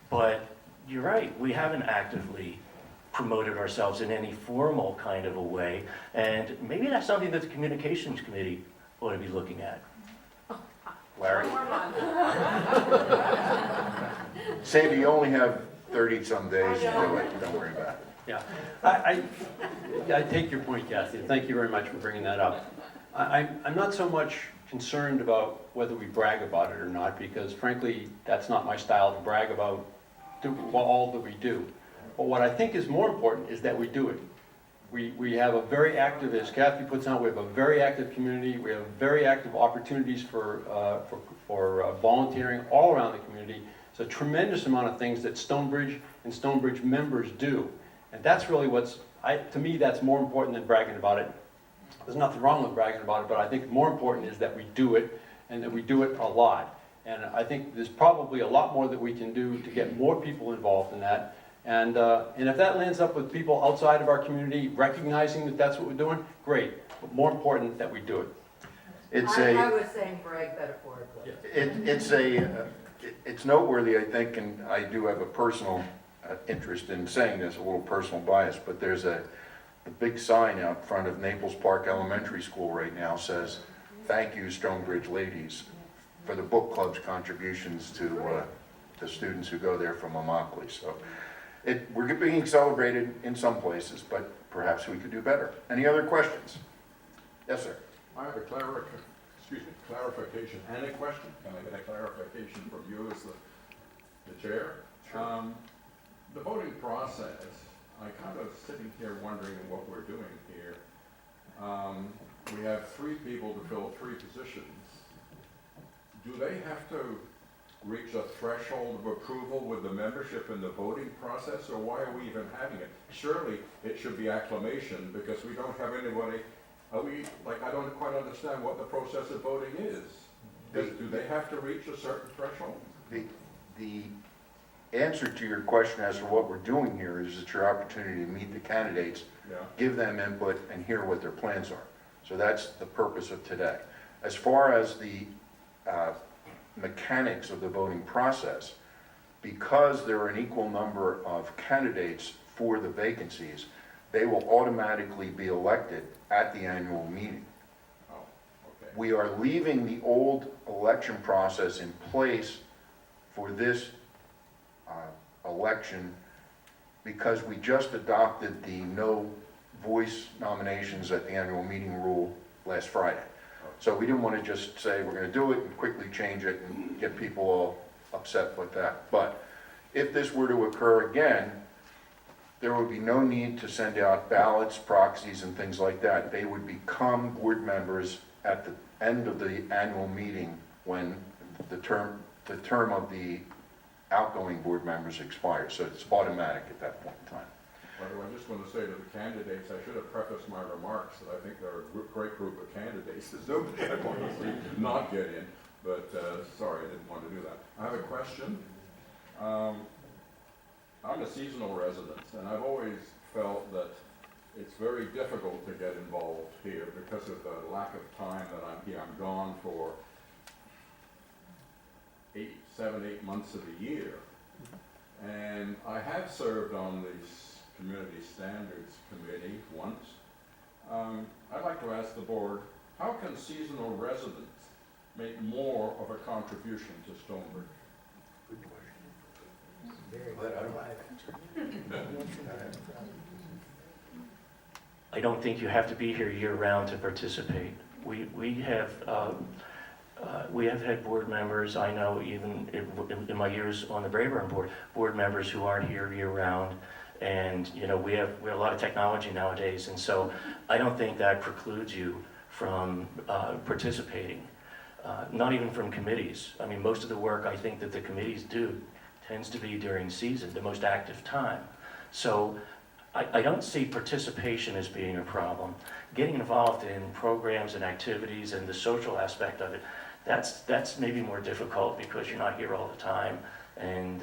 But you're right, we haven't actively promoted ourselves in any formal kind of a way, and maybe that's something that the communications committee ought to be looking at. Larry? Sandy, you only have 30-some days to do it. Don't worry about it. Yeah, I take your point, Kathy, and thank you very much for bringing that up. I'm not so much concerned about whether we brag about it or not, because frankly, that's not my style to brag about all that we do. But what I think is more important is that we do it. We have a very active, as Kathy puts on, we have a very active community. We have very active opportunities for volunteering all around the community. It's a tremendous amount of things that Stonebridge and Stonebridge members do. And that's really to me, that's more important than bragging about it. There's nothing wrong with bragging about it, but I think more important is that we do it, and that we do it a lot. And I think there's probably a lot more that we can do to get more people involved in that. And if that lands up with people outside of our community recognizing that that's what we're doing, great. But more important that we do it. I was saying brag metaphorically. It's noteworthy, I think, and I do have a personal interest in saying this, a little personal bias, but there's a big sign out front of Naples Park Elementary School right now says, "Thank you, Stonebridge ladies, for the book club's contributions to the students who go there from Immokalee." So we're being celebrated in some places, but perhaps we could do better. Any other questions? Yes, sir. I have a clarification and a question. Can I get a clarification from you as the chair? The voting process, I kind of sitting here wondering what we're doing here. We have 3 people to fill 3 positions. Do they have to reach a threshold of approval with the membership in the voting process, or why are we even having it? Surely it should be acclamation, because we don't have anybody, I don't quite understand what the process of voting is. Do they have to reach a certain threshold? The answer to your question as to what we're doing here is it's your opportunity to meet the candidates, Yeah. give them input, and hear what their plans are. So that's the purpose of today. As far as the mechanics of the voting process, because there are an equal number of candidates for the vacancies, they will automatically be elected at the annual meeting. Oh, okay. We are leaving the old election process in place for this election because we just adopted the no voice nominations at the annual meeting rule last Friday. So we didn't want to just say we're going to do it and quickly change it and get people all upset with that. But if this were to occur again, there would be no need to send out ballots, proxies, and things like that. They would become board members at the end of the annual meeting when the term of the outgoing board members expires. So it's automatic at that point in time. By the way, I just want to say to the candidates, I should have prefaced my remarks that I think they're a great group of candidates. There's nobody I want to see not get in, but sorry, I didn't want to do that. I have a question. I'm a seasonal resident, and I've always felt that it's very difficult to get involved here because of the lack of time that I'm here. I'm gone for 7, 8 months of the year. And I have served on the Community Standards Committee once. I'd like to ask the board, how can seasonal residents make more of a contribution to Stonebridge? I don't think you have to be here year-round to participate. We have had board members, I know even in my years on the Brayburn board, board members who aren't here year-round. And, you know, we have a lot of technology nowadays, and so I don't think that precludes you from participating, not even from committees. I mean, most of the work I think that the committees do tends to be during season, the most active time. So I don't see participation as being a problem. Getting involved in programs and activities and the social aspect of it, that's maybe more difficult because you're not here all the time, and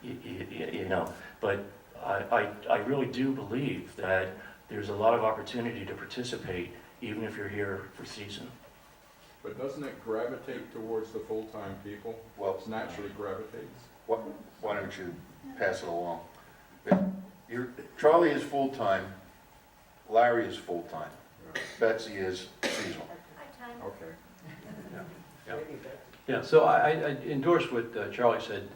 you know, but I really do believe that there's a lot of opportunity to participate even if you're here for season. But doesn't it gravitate towards the full-time people? Well, It naturally gravitates. why don't you pass it along? Charlie is full-time, Larry is full-time, Betsy is seasonal. Okay. Yeah, so I endorse what Charlie said.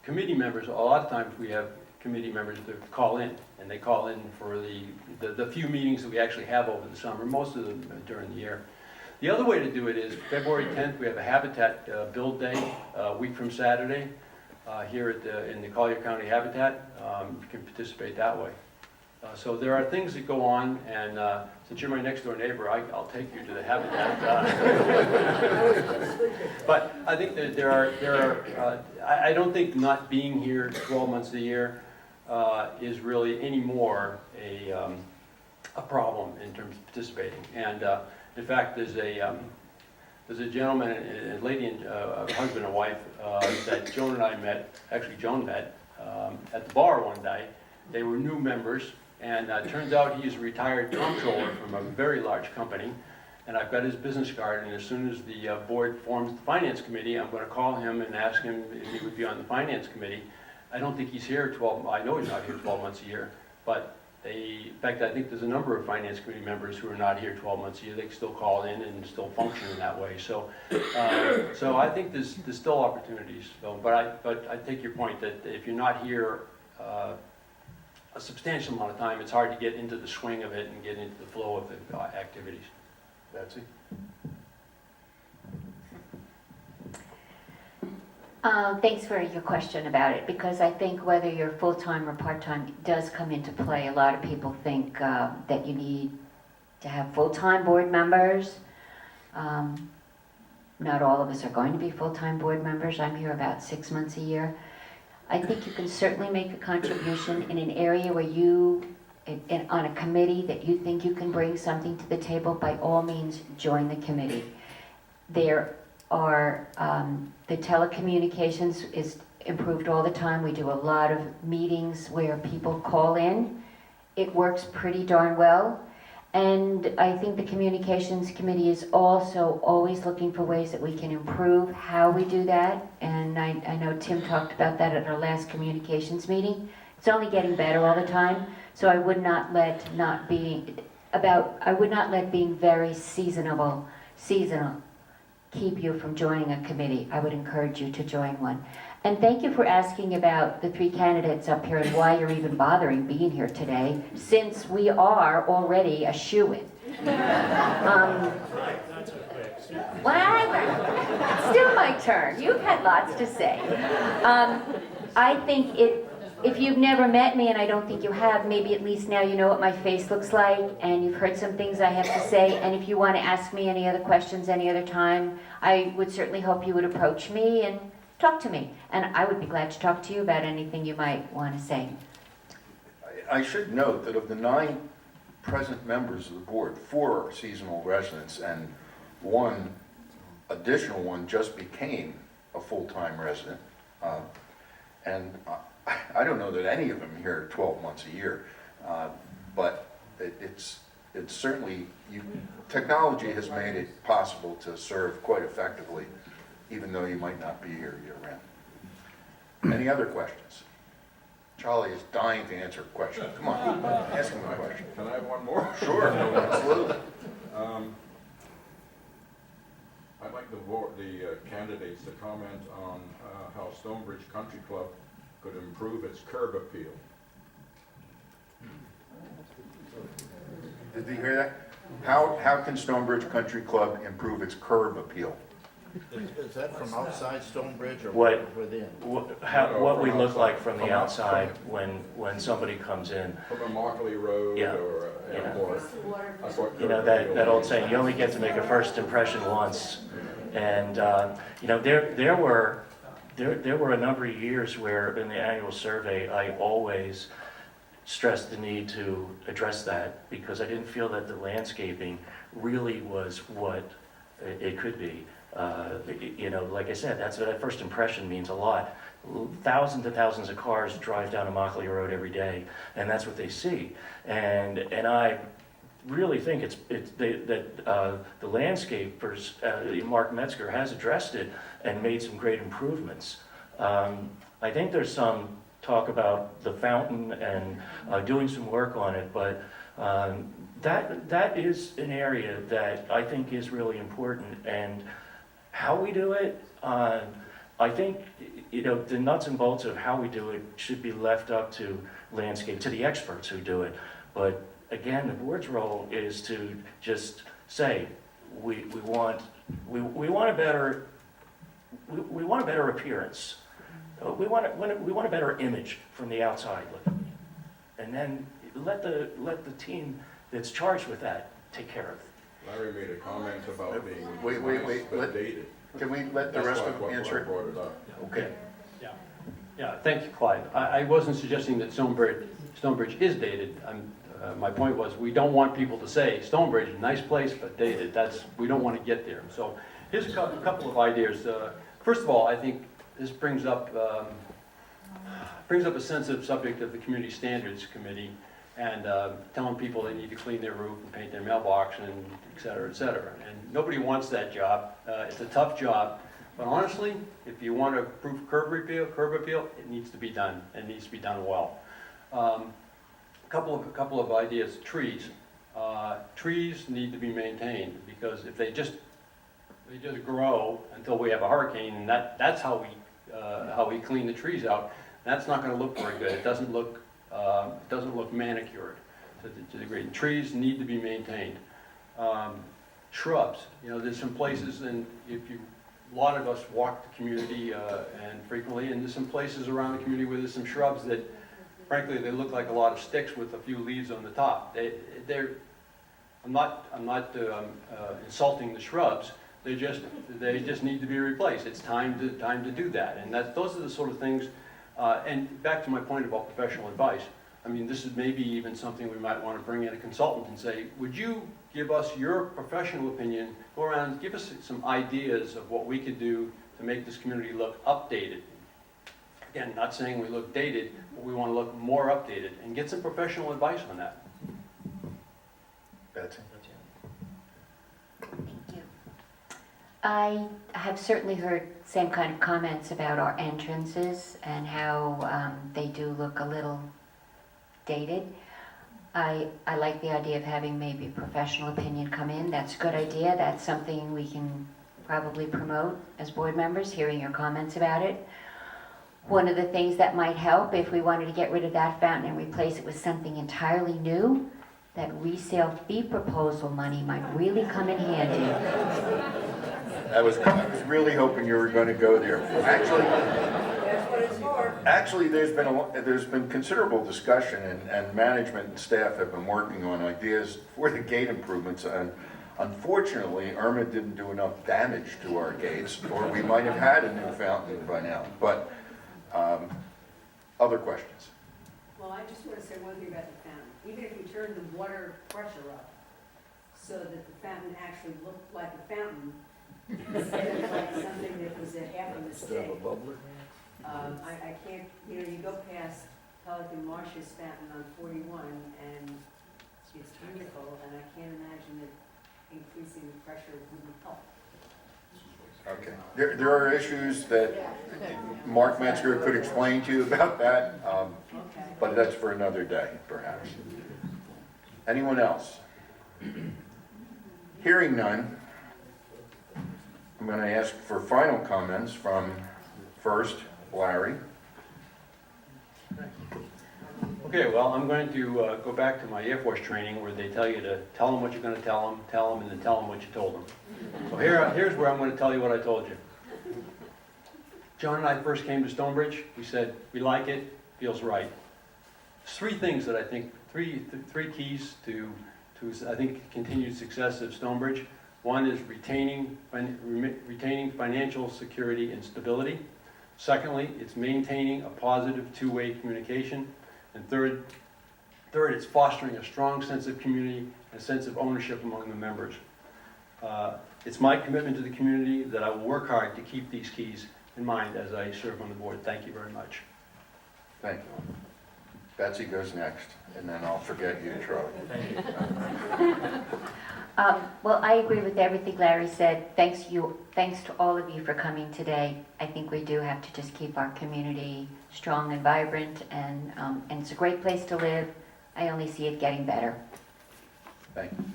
Committee members, a lot of times we have committee members that call in, and they call in for the few meetings that we actually have over the summer, most of them during the year. The other way to do it is February 10th, we have a Habitat Build Day, a week from Saturday, here in the Collier County Habitat. You can participate that way. So there are things that go on, and since you're my next door neighbor, I'll take you to the Habitat. But I think that there are I don't think not being here 12 months a year is really any more a problem in terms of participating. And in fact, there's a gentleman and lady, a husband and wife that Joan and I met. Actually, Joan met at the bar one day. They were new members. And it turns out he is a retired comptroller from a very large company. And I've got his business card, and as soon as the board forms the finance committee, I'm going to call him and ask him if he would be on the finance committee. I don't think he's here 12, I know he's not here 12 months a year, but in fact, I think there's a number of finance committee members who are not here 12 months a year. They can still call in and still function in that way. So I think there's still opportunities. So, but I take your point that if you're not here a substantial amount of time, it's hard to get into the swing of it and get into the flow of the activities. Betsy? Thanks for your question about it, because I think whether you're full-time or part-time does come into play. A lot of people think that you need to have full-time board members. Not all of us are going to be full-time board members. I'm here about 6 months a year. I think you can certainly make a contribution in an area where on a committee that you think you can bring something to the table. By all means, join the committee. There are, the telecommunications is improved all the time. We do a lot of meetings where people call in. It works pretty darn well. And I think the communications committee is also always looking for ways that we can improve how we do that. And I know Tim talked about that at our last communications meeting. It's only getting better all the time. So I would not let being very seasonal keep you from joining a committee. I would encourage you to join one. And thank you for asking about the 3 candidates up here and why you're even bothering being here today, since we are already a shoo-in. Well, it's still my turn. You've had lots to say. I think if you've never met me, and I don't think you have, maybe at least now you know what my face looks like, and you've heard some things I have to say, and if you want to ask me any other questions any other time, I would certainly hope you would approach me and talk to me. And I would be glad to talk to you about anything you might want to say. I should note that of the 9 present members of the board, 4 are seasonal residents, and 1 additional one just became a full-time resident. And I don't know that any of them are here 12 months a year, but it's certainly, technology has made it possible to serve quite effectively, even though you might not be here year-round. Any other questions? Charlie is dying to answer a question. Come on, ask him a question. Can I have one more? Sure, absolutely. I'd like the candidates to comment on how Stonebridge Country Club could improve its curb appeal. Did you hear that? How can Stonebridge Country Club improve its curb appeal? Is that from outside Stonebridge or What- within? What we look like from the outside when somebody comes in. From a Markley Road Yeah. or Yeah. airport? That's what You know, curb appeal that old is. saying, you only get to make a first impression once. And, you know, there were a number of years where in the annual survey, I always stressed the need to address that because I didn't feel that the landscaping really was what it could be. You know, like I said, that first impression means a lot. Thousands and thousands of cars drive down Immokalee Road every day, and that's what they see. And I really think that the landscapers, Mark Metzger, has addressed it and made some great improvements. I think there's some talk about the fountain and doing some work on it, but that is an area that I think is really important. And how we do it, I think, you know, the nuts and bolts of how we do it should be left up to to the experts who do it. But again, the board's role is to just say, we want a better appearance. We want a better image from the outside looking, and then let the team that's charged with that take care of it. Larry made a comment about being Wait, nice but let- dated. Can we let the rest of them answer I it? brought it up. Okay. Yeah, thank you, Clyde. I wasn't suggesting that Stonebridge is dated. My point was, we don't want people to say, Stonebridge, nice place, but dated. We don't want to get there. So here's a couple of ideas. First of all, I think this brings up a sensitive subject of the Community Standards Committee and telling people they need to clean their roof and paint their mailbox and et cetera, et cetera. And nobody wants that job. It's a tough job. But honestly, if you want to improve curb appeal, it needs to be done. It needs to be done well. A couple of ideas. Trees. Trees need to be maintained because if they just grow until we have a hurricane, and that's how we clean the trees out. That's not going to look very good. It doesn't look manicured to the degree. And trees need to be maintained. Shrubs. You know, there's some places, and if you a lot of us walk the community and frequently, and there's some places around the community where there's some shrubs that, frankly, they look like a lot of sticks with a few leaves on the top. I'm not insulting the shrubs. They just need to be replaced. It's time to do that, and those are the sort of things. And back to my point about professional advice. I mean, this is maybe even something we might want to bring in a consultant and say, would you give us your professional opinion, go around, give us some ideas of what we could do to make this community look updated. Again, not saying we look dated, but we want to look more updated, and get some professional advice on that. Betsy? Thank you. I have certainly heard same kind of comments about our entrances and how they do look a little dated. I like the idea of having maybe a professional opinion come in. That's a good idea. That's something we can probably promote as board members, hearing your comments about it. One of the things that might help if we wanted to get rid of that fountain and replace it with something entirely new, that resale fee proposal money might really come in handy. I was really hoping you were going to go there. That's what it's for. Actually, there's been considerable discussion, and management and staff have been working on ideas for the gate improvements. And unfortunately, Irma didn't do enough damage to our gates, or we might have had a new fountain by now. But other questions? Well, I just want to say one thing about the fountain. Even if you turn the water pressure up so that the fountain actually looked like a fountain, instead of like something that was a half a mistake. I can't, you go past Pelican Marsh's fountain on 41 and it's beautiful, and I can't imagine that increasing the pressure wouldn't help. Okay. There are issues that Mark Metzger could explain to you about that, but that's for another day, perhaps. Anyone else? Hearing none, I'm going to ask for final comments from first Larry. Okay, well, I'm going to go back to my Air Force training where they tell you to tell them what you're going to tell them, and then tell them what you told them. So here's where I'm going to tell you what I told you. John and I first came to Stonebridge. We said, we like it, feels right. There's three things that I think, three keys to I think, continued success of Stonebridge. One is retaining financial security and stability. Secondly, it's maintaining a positive two-way communication. And third, it's fostering a strong sense of community and a sense of ownership among the members. It's my commitment to the community that I will work hard to keep these keys in mind as I serve on the board. Thank you very much. Thank you. Betsy goes next, and then I'll forget you, Trowel. Well, I agree with everything Larry said. Thanks to all of you for coming today. I think we do have to just keep our community strong and vibrant, and it's a great place to live. I only see it getting better. Thank you.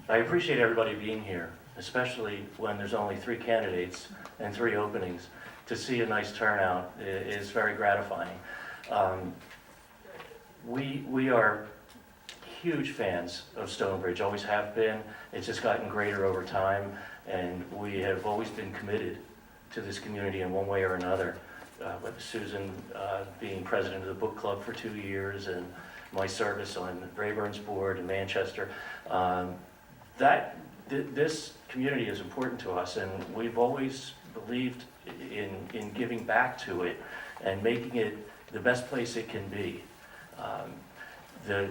I appreciate everybody being here, especially when there's only 3 candidates and 3 openings. To see a nice turnout is very gratifying. We are huge fans of Stonebridge, always have been. It's just gotten greater over time, and we have always been committed to this community in one way or another. With Susan being president of the book club for 2 years, and my service on the Rayburn's board in Manchester. This community is important to us, and we've always believed in giving back to it and making it the best place it can be. The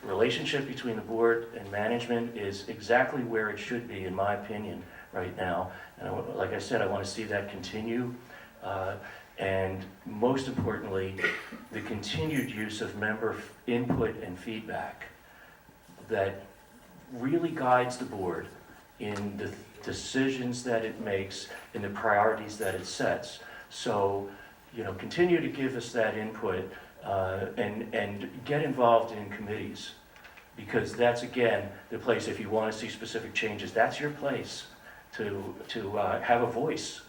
relationship between the board and management is exactly where it should be, in my opinion, right now. And like I said, I want to see that continue. And most importantly, the continued use of member input and feedback that really guides the board in the decisions that it makes, in the priorities that it sets. So, continue to give us that input and get involved in committees, because that's, again, the place, if you want to see specific changes, that's your place to have a voice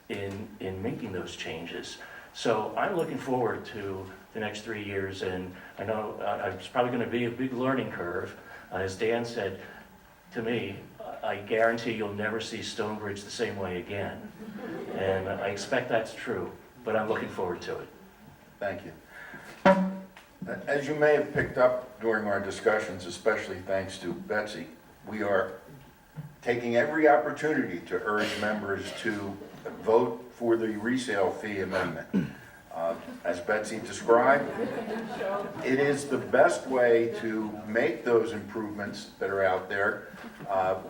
in making those changes. So I'm looking forward to the next 3 years, and I know it's probably going to be a big learning curve. As Dan said to me, I guarantee you'll never see Stonebridge the same way again. And I expect that's true, but I'm looking forward to it. Thank you. As you may have picked up during our discussions, especially thanks to Betsy, we are taking every opportunity to urge members to vote for the resale fee amendment. As Betsy described, it is the best way to make those improvements that are out there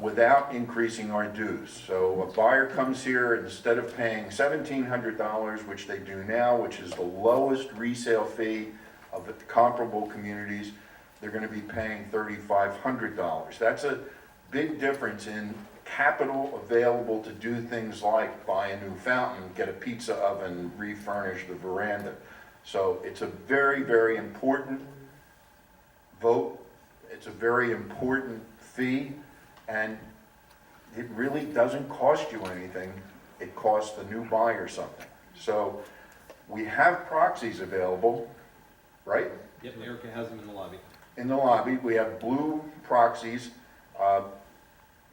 without increasing our dues. So a buyer comes here, instead of paying $1,700, which they do now, which is the lowest resale fee of the comparable communities, they're going to be paying $3,500. That's a big difference in capital available to do things like buy a new fountain, get a pizza oven, refurnish the veranda. So it's a very, very important vote. It's a very important fee, and it really doesn't cost you anything. It costs the new buyer something. So we have proxies available, right? Yep, Erica has them in the lobby. In the lobby, we have blue proxies.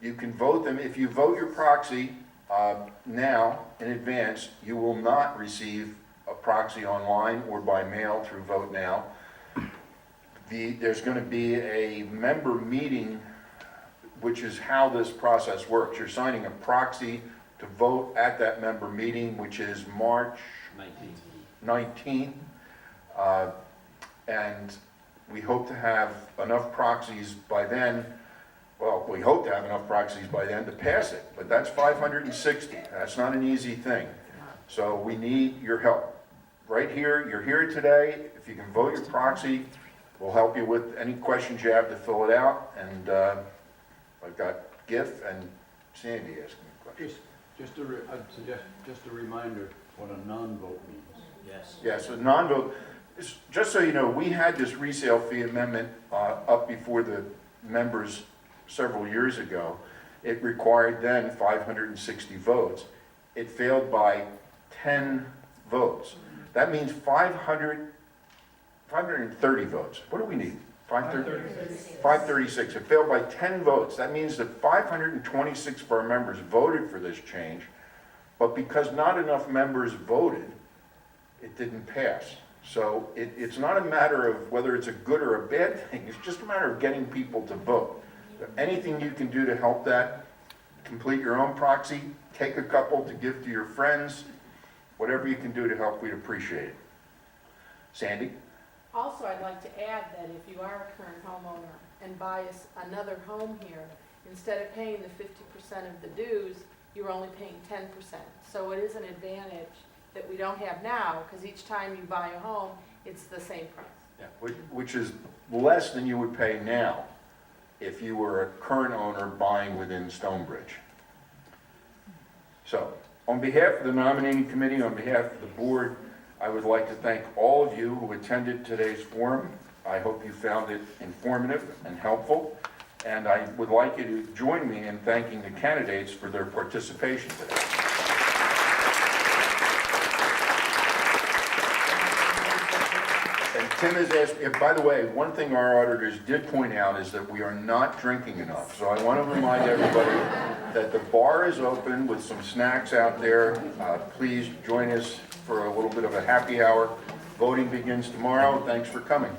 You can vote them. If you vote your proxy now in advance, you will not receive a proxy online or by mail through Vote Now. There's going to be a member meeting, which is how this process works. You're signing a proxy to vote at that member meeting, which is March 19th. And we hope to have enough proxies by then. Well, we hope to have enough proxies by then to pass it, but that's 560. That's not an easy thing. So we need your help. Right here, you're here today. If you can vote your proxy, we'll help you with any questions you have to fill it out. And I've got GIF and Sandy asking questions. I'd suggest just a reminder what a non-vote means. Yes. Yeah, so non-vote, just so you know, we had this resale fee amendment up before the members several years ago. It required then 560 votes. It failed by 10 votes. That means 530 votes. What do we need? 536. It failed by 10 votes. That means that 526 of our members voted for this change, but because not enough members voted, it didn't pass. So it's not a matter of whether it's a good or a bad thing. It's just a matter of getting people to vote. Anything you can do to help that, complete your own proxy, take a couple to give to your friends, whatever you can do to help, we'd appreciate it. Sandy? Also, I'd like to add that if you are a current homeowner and buy another home here, instead of paying the 50% of the dues, you're only paying 10%. So it is an advantage that we don't have now, because each time you buy a home, it's the same price. Yeah, which is less than you would pay now if you were a current owner buying within Stonebridge. So, on behalf of the nominating committee, on behalf of the board, I would like to thank all of you who attended today's forum. I hope you found it informative and helpful, and I would like you to join me in thanking the candidates for their participation today. And Tim has asked, by the way, one thing our auditors did point out is that we are not drinking enough. So I want to remind everybody that the bar is open with some snacks out there. Please join us for a little bit of a happy hour. Voting begins tomorrow. Thanks for coming.